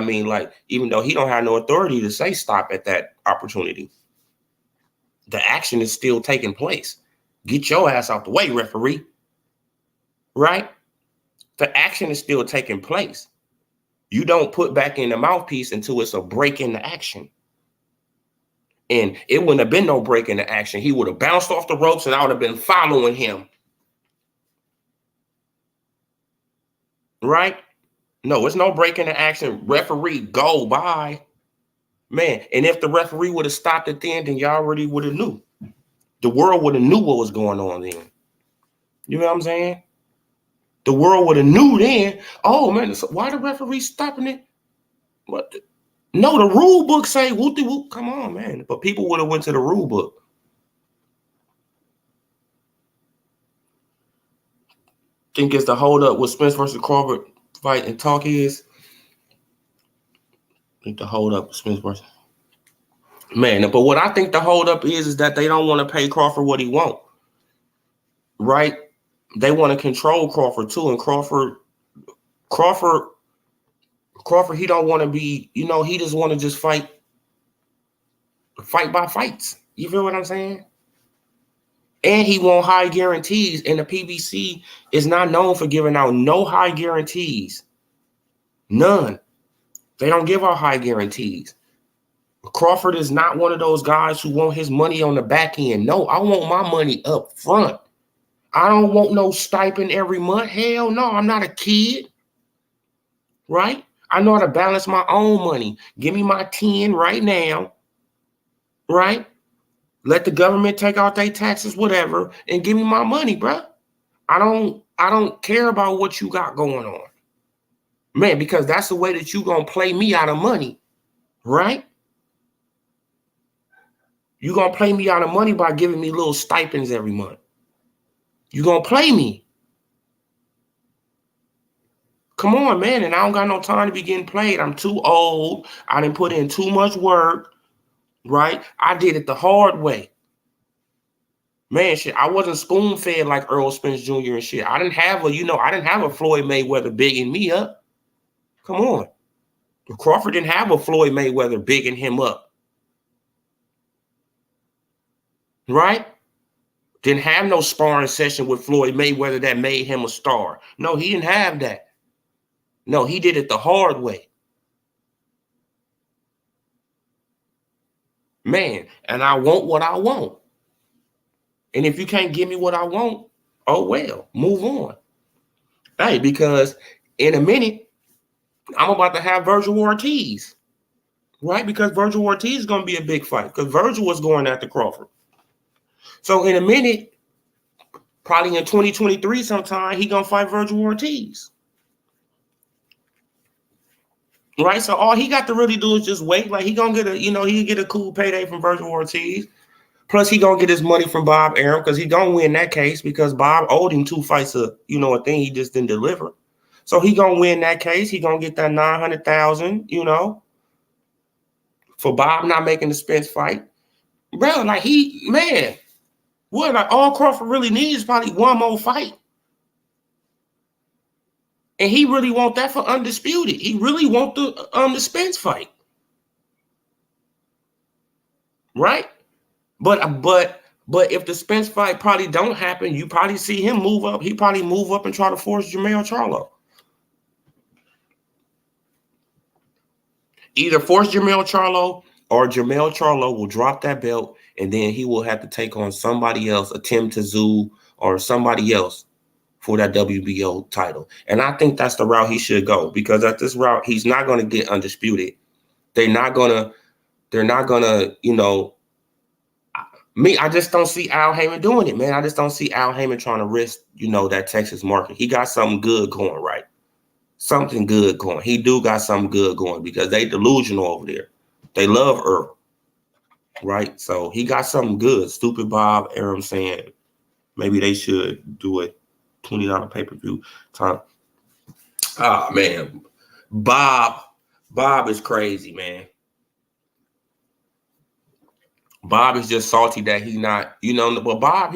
Even though he don't have no authority to say stop at that opportunity. The action is still taking place. Get your ass out the way, referee. Right? The action is still taking place. You don't put back in the mouthpiece until it's a break in the action. And it wouldn't have been no break in the action. He would have bounced off the ropes and I would have been following him. Right? No, it's no break in the action. Referee, go, bye. Man, and if the referee would have stopped it then y'all already would have knew. The world would have knew what was going on then. You know what I'm saying? The world would have knew then. Oh, man, why the referee stopping it? What? No, the rule book say whoop-de-whoop. Come on, man. But people would have went to the rule book. Think it's the hold up with Spence versus Crawford fight and talk is. I think the hold up with Spence versus. Man, but what I think the hold up is that they don't want to pay Crawford what he want. Right? They want to control Crawford too. And Crawford, he don't want to be, he just want to just fight by fights. You feel what I'm saying? And he want high guarantees. And the PBC is not known for giving out no high guarantees. None. They don't give out high guarantees. Crawford is not one of those guys who want his money on the back end. No, I want my money up front. I don't want no stipend every month. Hell no, I'm not a kid. Right? I know how to balance my own money. Give me my 10 right now. Right? Let the government take out their taxes, whatever, and give me my money, bro. I don't care about what you got going on. Man, because that's the way that you gonna play me out of money. Right? You gonna play me out of money by giving me little stipends every month. You gonna play me. Come on, man. And I don't got no time to be getting played. I'm too old. I didn't put in too much work. Right? I did it the hard way. Man, shit, I wasn't spoon-fed like Earl Spence Jr. and shit. I didn't have a Floyd Mayweather bigging me up. Come on. Crawford didn't have a Floyd Mayweather bigging him up. Right? Didn't have no sparring session with Floyd Mayweather that made him a star. No, he didn't have that. No, he did it the hard way. Man, and I want what I want. And if you can't give me what I want, oh well, move on. Hey, because in a minute, I'm about to have Virgil Ortiz. Right? Because Virgil Ortiz is going to be a big fight. Because Virgil was going after Crawford. So in a minute, probably in 2023 sometime, he going to fight Virgil Ortiz. Right? So all he got to really do is just wait. Like he going to get he can get a cool payday from Virgil Ortiz. Plus he going to get his money from Bob Arum because he going to win that case because Bob owed him 2 fights a thing he just didn't deliver. So he going to win that case. He going to get that $900,000, for Bob not making the Spence fight. Bro, like all Crawford really needs is probably one more fight. And he really want that for undisputed. He really want the Spence fight. Right? But if the Spence fight probably don't happen, you probably see him move up. He probably move up and try to force Jermell Charlo. Either force Jermell Charlo or Jermell Charlo will drop that belt and then he will have to take on somebody else, a Tim Tszyu or somebody else. for that WBO title. And I think that's the route he should go, because at this route, he's not going to get undisputed. They're not gonna, you know, I just don't see Al Heyman doing it, man. I just don't see Al Heyman trying to risk, you know, that Texas market. He got something good going, right? Something good going. He do got something good going, because they delusional over there. They love Earl, right? So he got something good. Stupid Bob Arum saying maybe they should do a $20 pay-per-view time. Oh, man. Bob is crazy, man. Bob is just salty that he not, you know, but Bob,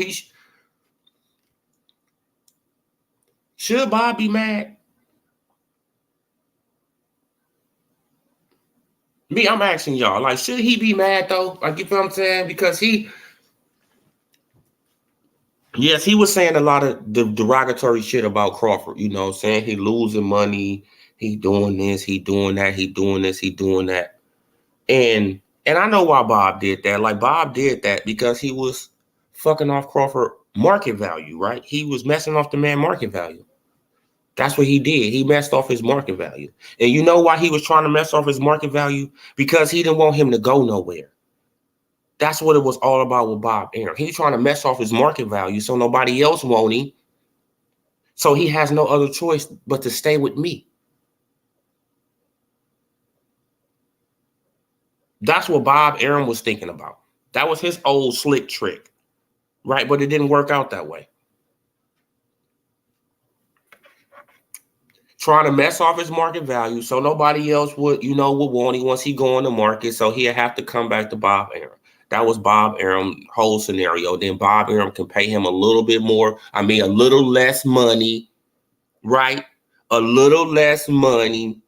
should Bob be mad? I'm asking y'all, like, should he be mad though? Like, you feel what I'm saying? Because yes, he was saying a lot of the derogatory shit about Crawford, you know, saying he losing money, he doing this, he doing that, he doing this, he doing that. And I know why Bob did that. Like, Bob did that because he was fucking off Crawford market value, right? He was messing off the man market value. That's what he did. He messed off his market value. And you know why he was trying to mess off his market value? Because he didn't want him to go nowhere. That's what it was all about with Bob Arum. He's trying to mess off his market value so nobody else won't him. So he has no other choice but to stay with me. That's what Bob Arum was thinking about. That was his old slick trick, right? But it didn't work out that way. Trying to mess off his market value so nobody else would want him once he go on the market. So he'd have to come back to Bob Arum. That was Bob Arum's whole scenario. Then Bob Arum can pay him a little bit more. I mean, a little less money, right? A little less money.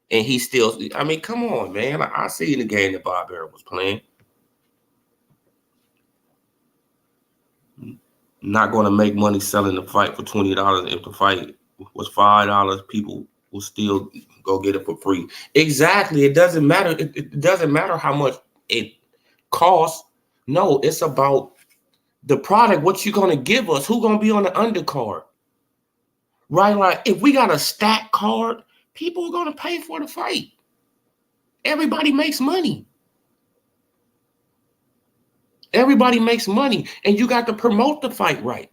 And he still, I mean, come on, man. I see the game that Bob Arum was playing. Not going to make money selling the fight for $20. If the fight was $5, people will still go get it for free. Exactly. It doesn't matter. It doesn't matter how much it costs. No, it's about the product. What you going to give us? Who going to be on the undercard? Right? Like, if we got a stacked card, people are going to pay for the fight. Everybody makes money. Everybody makes money, and you got to promote the fight right.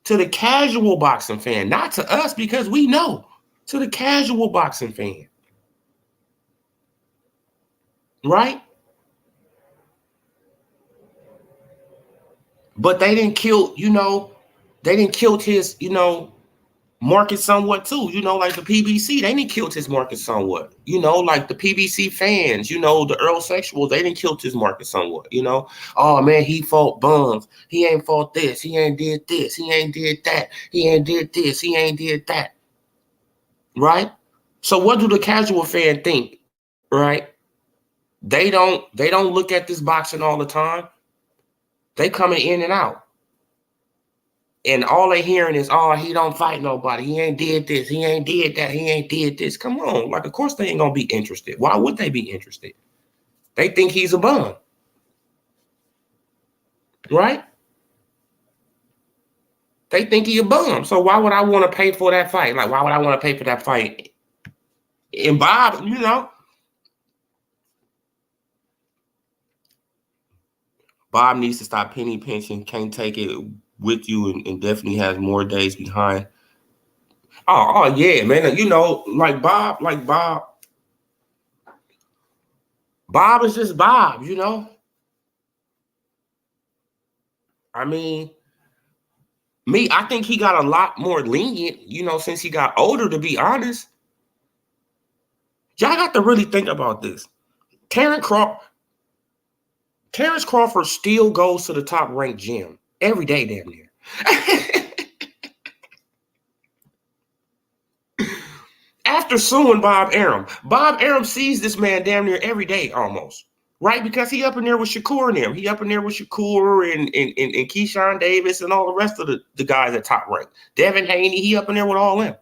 To the casual boxing fan, not to us, because we know. To the casual boxing fan. Right? But they didn't kill, his, market somewhat too. Like the PBC, they didn't kill his market somewhat. Like the PBC fans, the Earl Sexuals, they didn't kill his market somewhat. Oh man, he fought bums. He ain't fought this. He ain't did this. He ain't did that. He ain't did this. He ain't did that. Right? So what do the casual fan think? Right? They don't look at this boxing all the time. They coming in and out. And all they hearing is, oh, he don't fight nobody. He ain't did this. He ain't did that. He ain't did this. Come on. Like, of course they ain't going to be interested. Why would they be interested? They think he's a bum. Right? They think he a bum. So why would I want to pay for that fight? Like, why would I want to pay for that fight? And Bob, Bob needs to stop penny pinching. Can't take it with you, and definitely has more days behind. Oh yeah, man. Bob is just Bob, I mean, I think he got a lot more lenient, since he got older, to be honest. Y'all got to really think about this. Terrence Crawford still goes to the top-ranked gym every day, damn near. After suing Bob Arum sees this man damn near every day almost, right? Because he up in there with Shakur and them. He up in there with Shakur and Keyshawn Davis and all the rest of the guys at top rank. Devin Haney, he up in there with all them.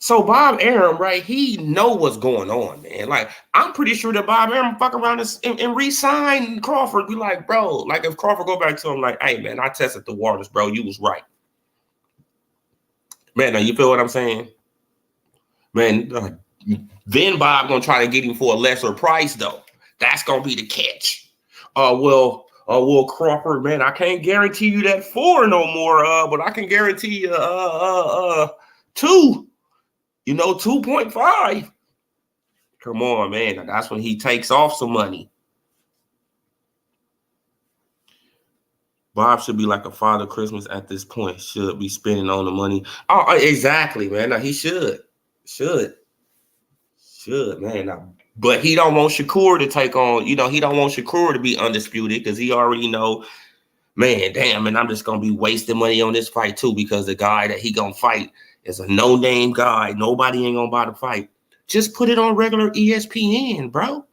So Bob Arum, right? He know what's going on, man. Like, I'm pretty sure that Bob Arum fuck around and re-sign Crawford. Be like, bro, like if Crawford go back to him, like, hey man, I tested the waters, bro. You was right. Man, now you feel what I'm saying? Man, then Bob gonna try to get him for a lesser price, though. That's gonna be the catch. Well, Crawford, man, I can't guarantee you that 4 no more. But I can guarantee you 2. 2.5. Come on, man. That's when he takes off some money. Bob should be like a Father Christmas at this point. Should be spending on the money. Oh, exactly, man. Now, he should, man. Now, but he don't want Shakur to take on. He don't want Shakur to be undisputed because he already know, man. Damn, and I'm just gonna be wasting money on this fight too because the guy that he gonna fight is a no-name guy. Nobody ain't gonna buy the fight. Just put it on regular ESPN, bro.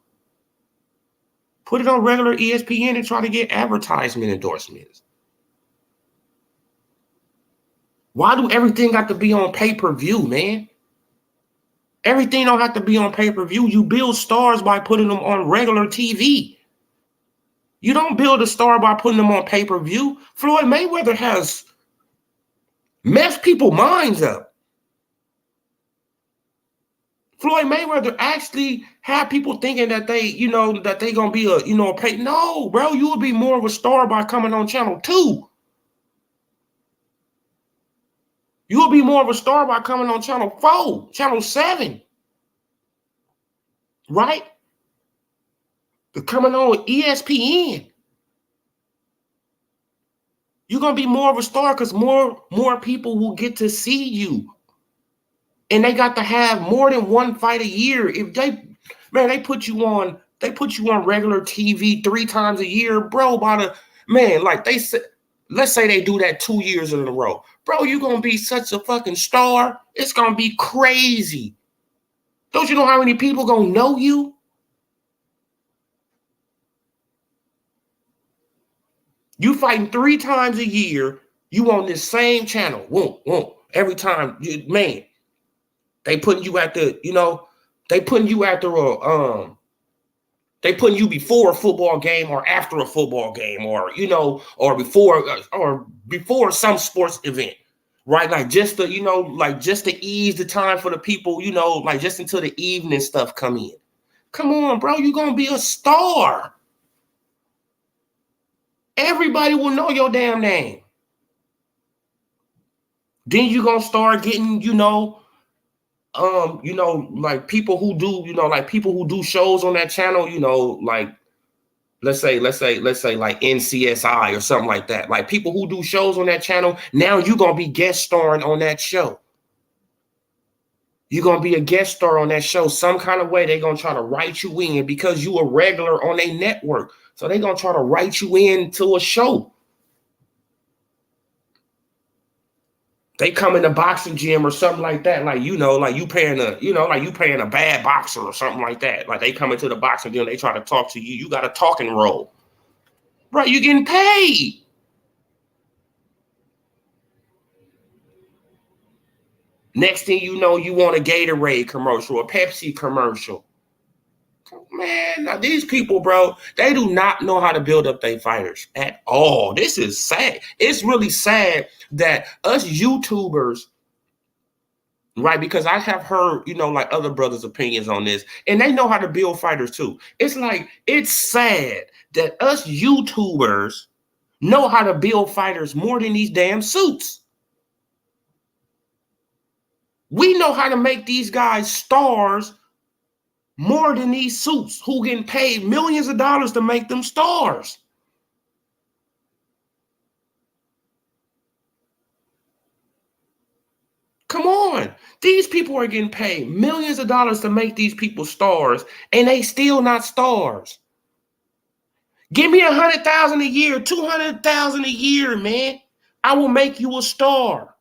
Put it on regular ESPN and try to get advertisement endorsements. Why do everything got to be on pay-per-view, man? Everything don't have to be on pay-per-view. You build stars by putting them on regular TV. You don't build a star by putting them on pay-per-view. Floyd Mayweather has messed people's minds up. Floyd Mayweather actually had people thinking that they gonna be a pay. No, bro, you would be more of a star by coming on channel 2. You will be more of a star by coming on channel 4, channel 7. Right? Coming on ESPN. You're gonna be more of a star because more people will get to see you. And they got to have more than one fight a year. If they put you on regular TV 3 times a year, bro. Like they said, let's say they do that 2 years in a row, bro. You're gonna be such a fucking star. It's gonna be crazy. Don't you know how many people gonna know you? You fighting 3 times a year. You on this same channel. Whoa. Every time, man. They putting you at the, they putting you after they putting you before a football game or after a football game or, or before some sports event, right? Like just to, just to ease the time for the people, like just until the evening stuff come in. Come on, bro, you're going to be a star. Everybody will know your damn name. Then you're going to start getting, like people who do shows on that channel, like let's say like NCSI or something like that. Like people who do shows on that channel, now you're gonna be guest starring on that show. You're gonna be a guest star on that show. Some kind of way they're gonna try to write you in because you a regular on a network. So they're gonna try to write you into a show. They come in the boxing gym or something like that, like like you paying a bad boxer or something like that. Like they come into the boxing gym, they try to talk to you. You got a talking role, right? You're getting paid. Next thing you know, you want a Gatorade commercial, a Pepsi commercial. Man, now these people, bro, they do not know how to build up their fighters at all. This is sad. It's really sad that us YouTubers, right? Because I have heard, like other brothers' opinions on this, and they know how to build fighters too. It's like, it's sad that us YouTubers know how to build fighters more than these damn suits. We know how to make these guys stars more than these suits who getting paid millions of dollars to make them stars. Come on. These people are getting paid millions of dollars to make these people stars, and they still not stars. Give me 100,000 a year, 200,000 a year, man. I will make you a star.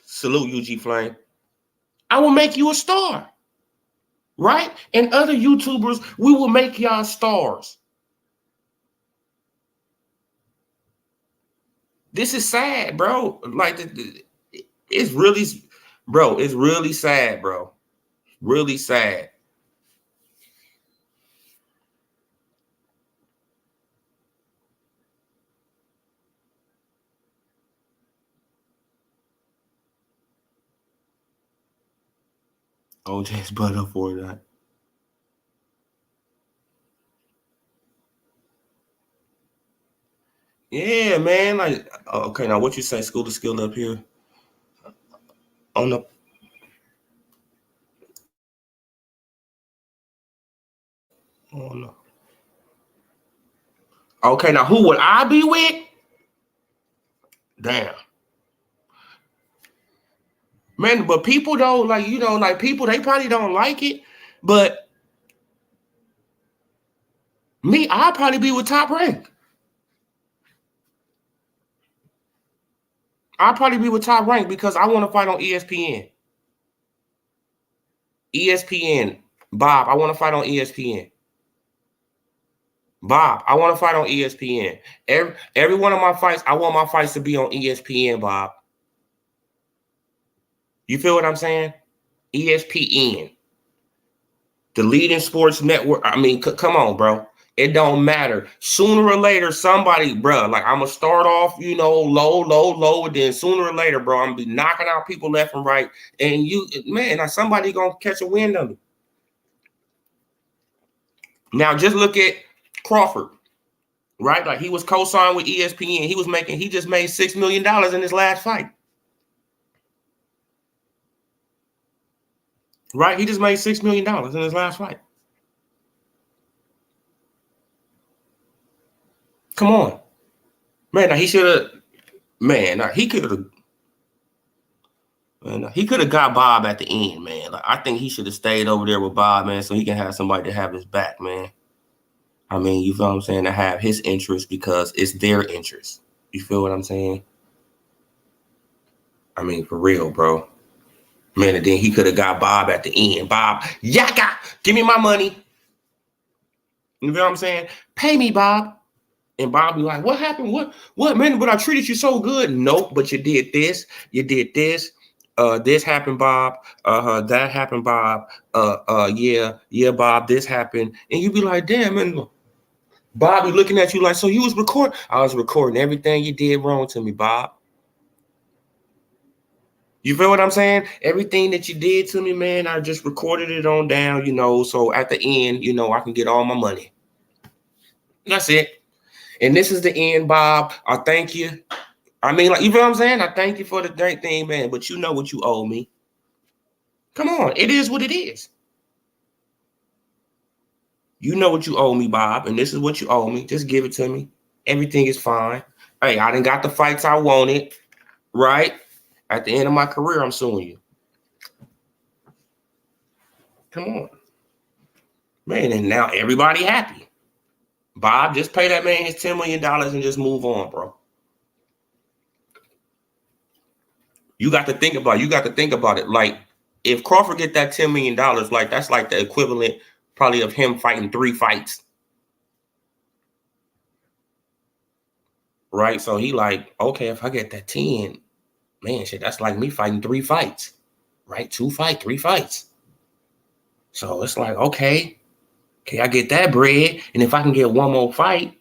Salute UG Flame. I will make you a star. Right? And other YouTubers, we will make y'all stars. This is sad, bro. Like, It's really, bro, it's really sad, bro. Really sad. OJ's butt up for that. Yeah, man. Like, okay, now what you say? School to skill up here on the. Oh no. Okay, now who would I be with? Damn. Man, but people don't like, like people, they probably don't like it. But me, I'll probably be with Top Rank. I'll probably be with Top Rank because I want to fight on ESPN. ESPN. Bob, I want to fight on ESPN. Bob, I want to fight on ESPN. Every one of my fights, I want my fights to be on ESPN, Bob. You feel what I'm saying? ESPN. The leading sports network. I mean, come on, bro. It don't matter. Sooner or later, somebody, bro, like I'm going to start off, low. And then sooner or later, bro, I'm going to be knocking out people left and right. And like somebody going to catch a wind of me. Now, just look at Crawford, right? Like he was co-signed with ESPN. He just made $6 million in his last fight. Right? He just made $6 million in his last fight. Come on. Man, now he should have, he could have got Bob at the end, man. Like, I think he should have stayed over there with Bob, man, so he can have somebody to have his back, man. I mean, you feel what I'm saying? To have his interest because it's their interest. You feel what I'm saying? I mean, for real, bro. Man, and then he could have got Bob at the end. Bob, yaka, give me my money. You feel what I'm saying? Pay me, Bob. And Bob be like, what happened? What, man? But I treated you so good. Nope, but you did this. You did this. This happened, Bob. That happened, Bob. Yeah, Bob, this happened. And you be like, damn, man. Bob be looking at you like, so you was recording? I was recording everything you did wrong to me, Bob. You feel what I'm saying? Everything that you did to me, man, I just recorded it on down, so at the end, I can get all my money. That's it. And this is the end, Bob. I thank you. I mean, like, you feel what I'm saying? I thank you for the great thing, man, but you know what you owe me. Come on. It is what it is. You know what you owe me, Bob, and this is what you owe me. Just give it to me. Everything is fine. Hey, I done got the fights I wanted, right? At the end of my career, I'm suing you. Come on. Man, and now everybody happy. Bob, just pay that man his $10 million and just move on, bro. You got to think about it. Like, if Crawford get that $10 million, like that's like the equivalent probably of him fighting 3 fights. Right? So he like, okay, if I get that 10, man, shit, that's like me fighting 3 fights. Right? 2 fights, 3 fights. So it's like, okay, I get that bread. And if I can get one more fight,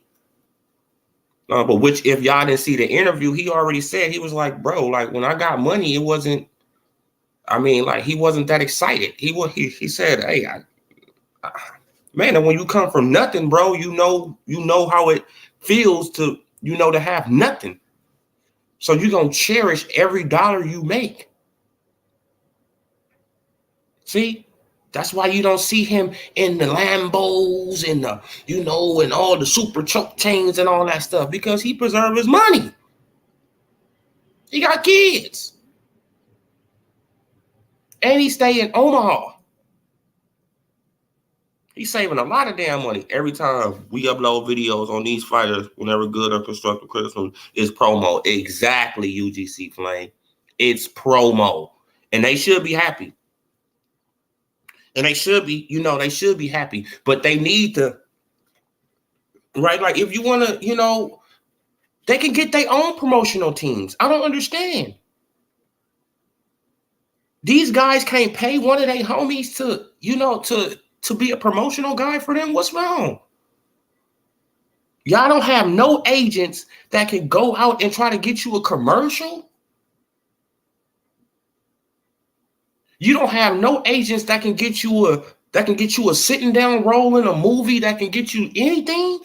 but which if y'all didn't see the interview, he already said, he was like, bro, like when I got money, it wasn't, I mean, like he wasn't that excited. He said, hey, man, and when you come from nothing, bro, you know how it feels to, to have nothing. So you're going to cherish every dollar you make. See? That's why you don't see him in the Lambos and the, and all the super choke chains and all that stuff because he preserves his money. He got kids. And he stay in Omaha. He's saving a lot of damn money. Every time we upload videos on these fighters, whenever good or constructive criticism, is promo. Exactly, UGC Flame. It's promo. And they should be happy. And they should be, they should be happy. But they need to, right? Like if you want to, they can get their own promotional teams. I don't understand. These guys can't pay one of their homies to, to be a promotional guy for them. What's wrong? Y'all don't have no agents that can go out and try to get you a commercial. You don't have no agents that can get you a sitting down role in a movie, that can get you anything.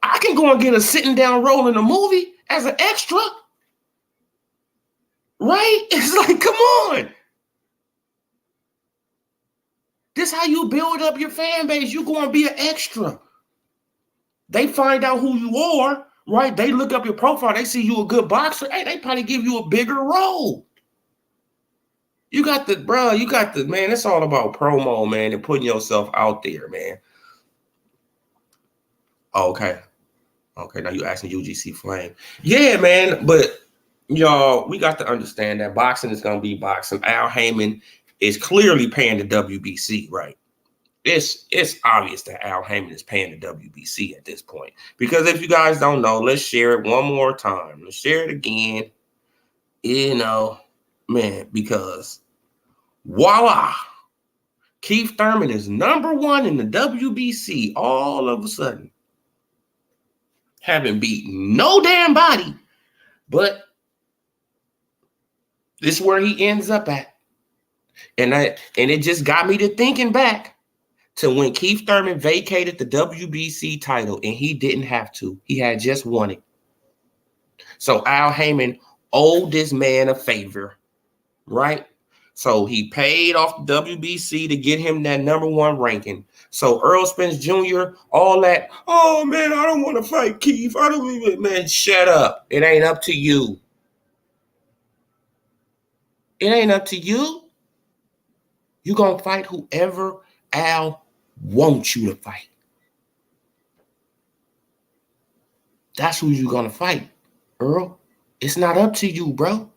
I can go and get a sitting down role in a movie as an extra. Right? It's like, come on. This is how you build up your fan base. You're going to be an extra. They find out who you are, right? They look up your profile. They see you a good boxer. Hey, they probably give you a bigger role. You got the, man, it's all about promo, man, and putting yourself out there, man. Okay, now you asking UGC Flame. Yeah, man, but y'all, we got to understand that boxing is going to be boxing. Al Heyman is clearly paying the WBC, right? It's obvious that Al Heyman is paying the WBC at this point. Because if you guys don't know, let's share it one more time. Let's share it again. Man, because voila, Keith Thurman is number one in the WBC all of a sudden. Haven't beat no damn body, but this is where he ends up at. And it just got me to thinking back to when Keith Thurman vacated the WBC title, and he didn't have to. He had just won it. So Al Heyman owed this man a favor, right? So he paid off the WBC to get him that number one ranking. So Earl Spence Jr., all that, oh, man, I don't want to fight Keith. I don't even, man, shut up. It ain't up to you. It ain't up to you. You're going to fight whoever Al wants you to fight. That's who you're going to fight, Earl. It's not up to you, bro.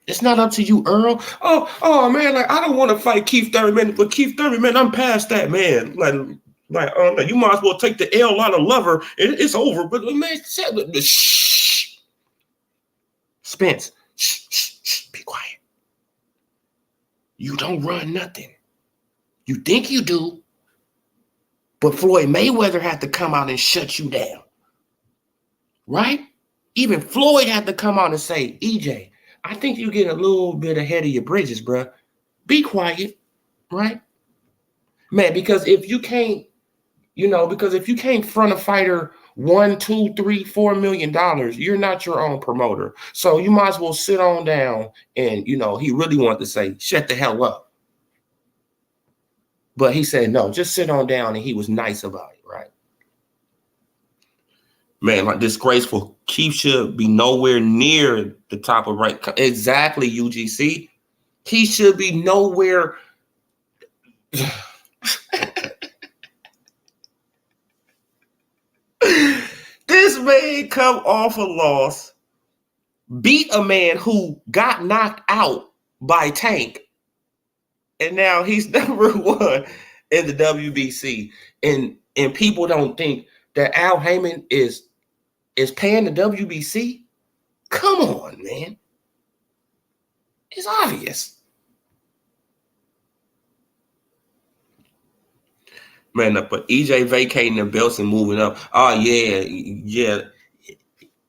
It's not up to you, Earl. Oh, man, like, I don't want to fight Keith Thurman, but Keith Thurman, man, I'm past that, man. Like, you might as well take the L out of Lover. It's over. But, man, shh. Spence, shh, be quiet. You don't run nothing. You think you do, but Floyd Mayweather had to come out and shut you down, right? Even Floyd had to come out and say, EJ, I think you get a little bit ahead of your bridges, bro. Be quiet, right? Man, because if you can't front a fighter $1, $2, $3, $4 million, you're not your own promoter. So you might as well sit on down. And, he really wanted to say, shut the hell up. But he said, no, just sit on down. And he was nice about it, right? Man, like, disgraceful. Keith should be nowhere near the top of right. Exactly, UGC. He should be nowhere. This man come off a loss, beat a man who got knocked out by Tank, and now he's number one in the WBC. And people don't think that Al Heyman is paying the WBC. Come on, man. It's obvious. Man, but EJ vacating the belts and moving up. Oh, yeah.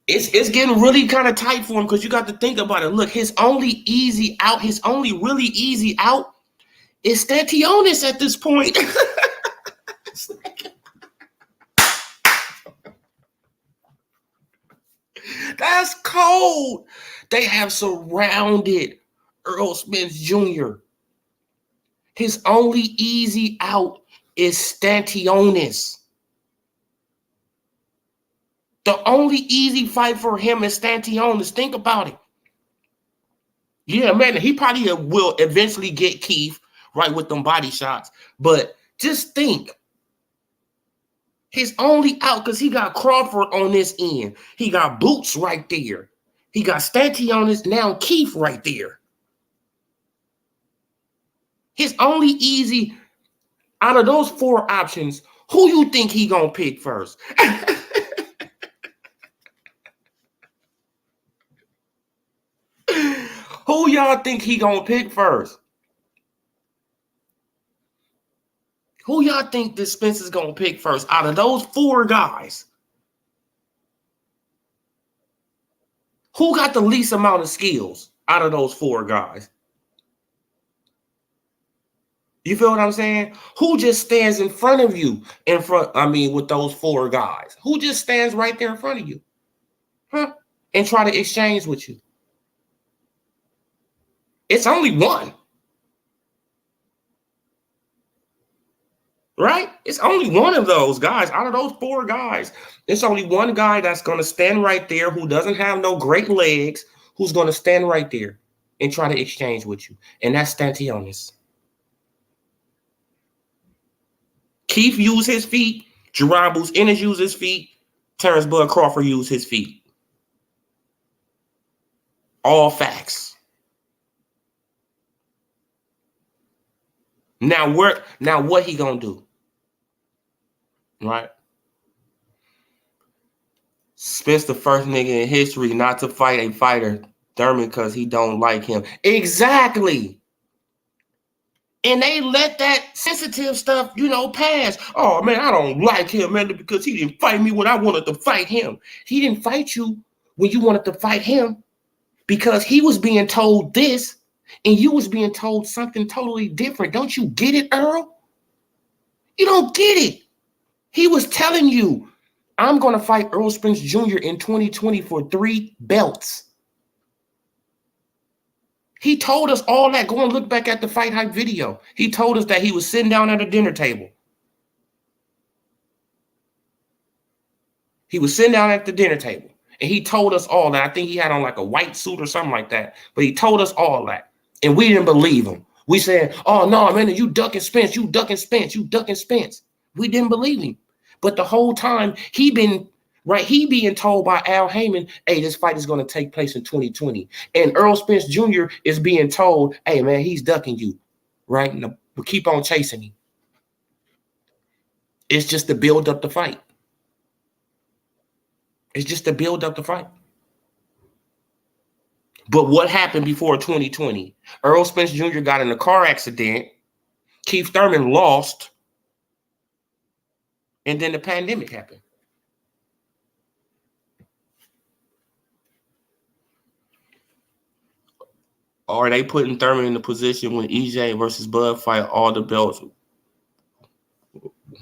It's getting really kind of tight for him, because you got to think about it. Look, his only really easy out is Stantionis at this point. That's cold. They have surrounded Earl Spence Jr. His only easy out is Stantionis. The only easy fight for him is Stantionis. Think about it. Yeah, man, he probably will eventually get Keith, right, with them body shots. But just think. His only out, because he got Crawford on this end. He got Boots right there. He got Stantionis, now Keith right there. His only easy, out of those four options, who you think he gonna pick first? Who y'all think he gonna pick first? Who y'all think this Spence is gonna pick first out of those 4 guys? Who got the least amount of skills out of those 4 guys? You feel what I'm saying? Who just stands in front of you with those 4 guys? Who just stands right there in front of you? Huh? And try to exchange with you? It's only one. Right? It's only one of those guys. Out of those 4 guys, it's only one guy that's going to stand right there who doesn't have no great legs, who's going to stand right there and try to exchange with you. And that's Stantionis. Keith used his feet. Jerron Bruce Ennis used his feet. Terrence Bud Crawford used his feet. All facts. Now what he gonna do? Right? Spence the first nigga in history not to fight a fighter, Thurman, because he don't like him. Exactly. And they let that sensitive stuff, pass. Oh, man, I don't like him, man, because he didn't fight me when I wanted to fight him. He didn't fight you when you wanted to fight him because he was being told this and you was being told something totally different. Don't you get it, Earl? You don't get it. He was telling you, I'm going to fight Earl Spence Jr. in 2020 for 3 belts. He told us all that. Go and look back at the Fight Hype video. He told us that he was sitting down at a dinner table. He was sitting down at the dinner table. And he told us all that. I think he had on like a white suit or something like that. But he told us all that. And we didn't believe him. We said, oh, no, man, you ducking Spence. You ducking Spence. You ducking Spence. We didn't believe him. But the whole time he being told by Al Heyman, hey, this fight is going to take place in 2020. And Earl Spence Jr. is being told, hey, man, he's ducking you, right? And we'll keep on chasing him. It's just to build up the fight. It's just to build up the fight. But what happened before 2020? Earl Spence Jr. got in a car accident. Keith Thurman lost. And then the pandemic happened. Or are they putting Thurman in the position when EJ versus Bud fight, all the belts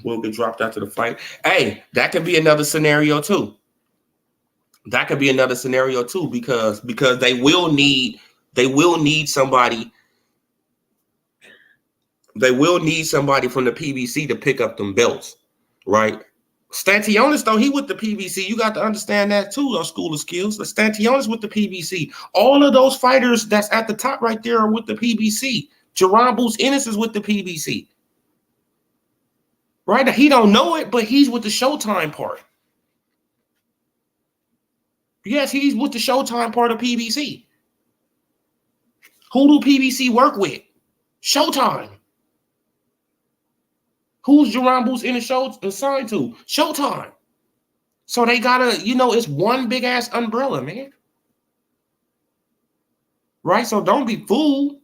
will get dropped after the fight? Hey, that could be another scenario too. That could be another scenario too, because they will need somebody. They will need somebody from the PBC to pick up them belts, right? Stantionis, though, he with the PBC. You got to understand that too, those School of Skills. The Stantionis with the PBC. All of those fighters that's at the top right there are with the PBC. Jerron Bruce Ennis is with the PBC. Right? He don't know it, but he's with the Showtime part. Yes, he's with the Showtime part of PBC. Who do PBC work with? Showtime. Who's Jerron Bruce Ennis assigned to? Showtime. So they gotta, it's one big ass umbrella, man. Right? So don't be fooled.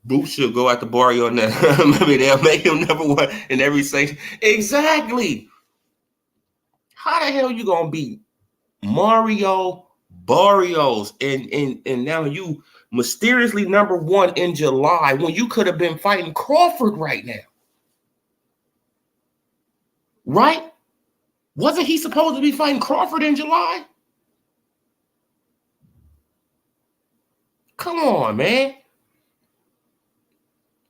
Bruce should go at the Barrio and maybe they'll make him number 1 in every section. Exactly. How the hell you gonna beat Mario Barrios and now you mysteriously number 1 in July when you could have been fighting Crawford right now? Right? Wasn't he supposed to be fighting Crawford in July? Come on, man.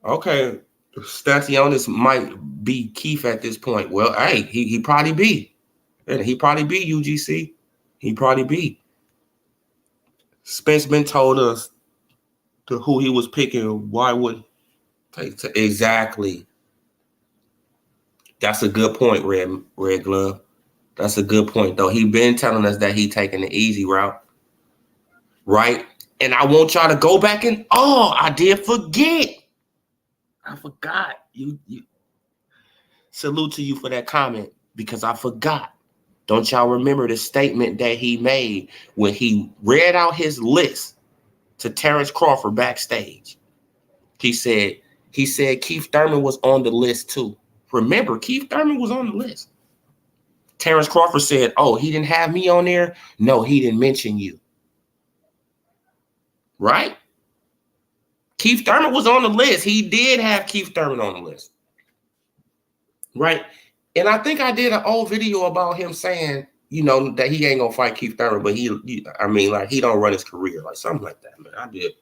Okay, Stantionis might be Keith at this point. Well, hey, he probably be. He probably be UGC. He probably be. Spence been told us to who he was picking. Why would exactly? That's a good point, Red Glove. That's a good point, though. He been telling us that he taking the easy route, right? And I want y'all to go back and I did forget. I forgot. You salute to you for that comment because I forgot. Don't y'all remember the statement that he made when he read out his list to Terrence Crawford backstage? He said Keith Thurman was on the list too. Remember, Keith Thurman was on the list. Terrence Crawford said, oh, he didn't have me on there? No, he didn't mention you. Right? Keith Thurman was on the list. He did have Keith Thurman on the list. Right? And I think I did an old video about him saying, you know, that he ain't gonna fight Keith Thurman, but he don't run his career, like something like that, man. I did.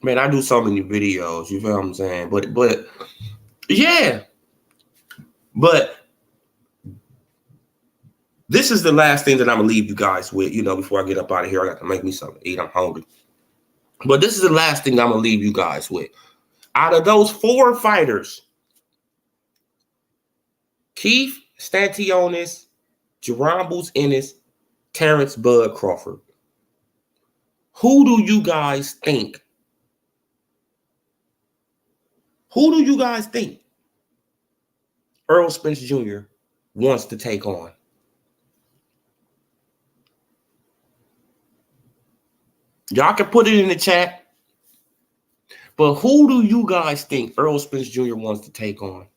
Man, I do so many videos, you feel what I'm saying? But yeah. But this is the last thing that I'm gonna leave you guys with, you know, before I get up out of here. I got to make me something to eat. I'm hungry. But this is the last thing I'm gonna leave you guys with. Out of those 4 fighters, Keith Stantionis, Jaron Ennis, Terrence Bud Crawford, who do you guys think? Who do you guys think Errol Spence Jr. wants to take on? Y'all can put it in the chat. But who do you guys think Errol Spence Jr. wants to take on?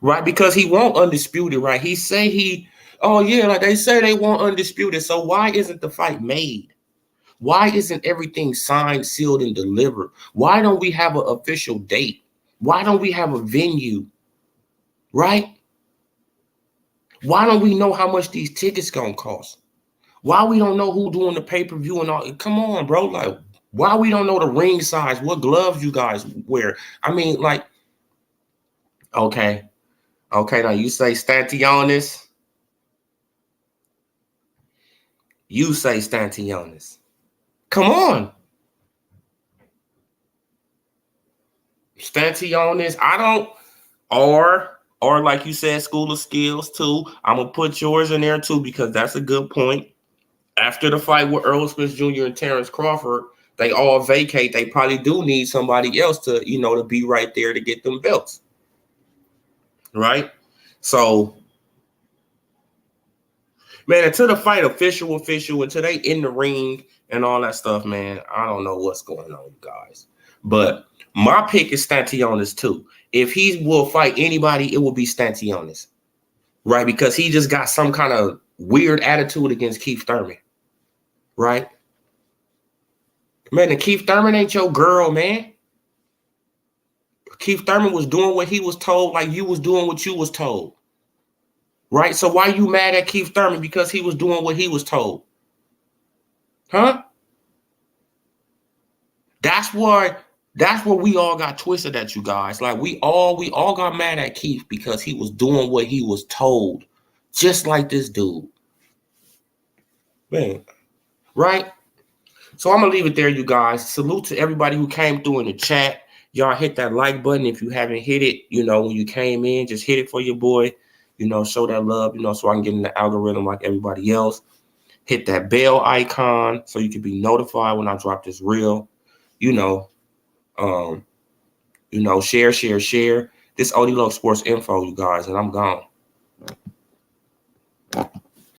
Right? Because he won't undisputed, right? He say like they say they want undisputed. So why isn't the fight made? Why isn't everything signed, sealed, and delivered? Why don't we have an official date? Why don't we have a venue? Right? Why don't we know how much these tickets gonna cost? Why we don't know who doing the pay-per-view and all? Come on, bro. Like, why we don't know the ring size? What gloves you guys wear? I mean, like, okay. Now you say Stantionis. You say Stantionis. Come on. Stantionis. I don't, or like you said, School of Skills too. I'm gonna put yours in there too, because that's a good point. After the fight with Errol Spence Jr. and Terrence Crawford, they all vacate. They probably do need somebody else to, you know, to be right there to get them belts. Right? So, man, until the fight official, until they in the ring and all that stuff, man, I don't know what's going on, guys. But my pick is Stantionis too. If he will fight anybody, it will be Stantionis. Right? Because he just got some kind of weird attitude against Keith Thurman. Right? Man, and Keith Thurman ain't your girl, man. Keith Thurman was doing what he was told, like you was doing what you was told. Right? So why you mad at Keith Thurman? Because he was doing what he was told. Huh? That's what we all got twisted at, you guys. Like we all got mad at Keith because he was doing what he was told. Just like this dude. Man. Right? So I'm going to leave it there, you guys. Salute to everybody who came through in the chat. Y'all hit that like button. If you haven't hit it, you know, when you came in, just hit it for your boy. You know, show that love, you know, so I can get in the algorithm like everybody else. Hit that bell icon so you can be notified when I drop this reel. You know, share. This OD Love Sports Info, you guys, and I'm gone.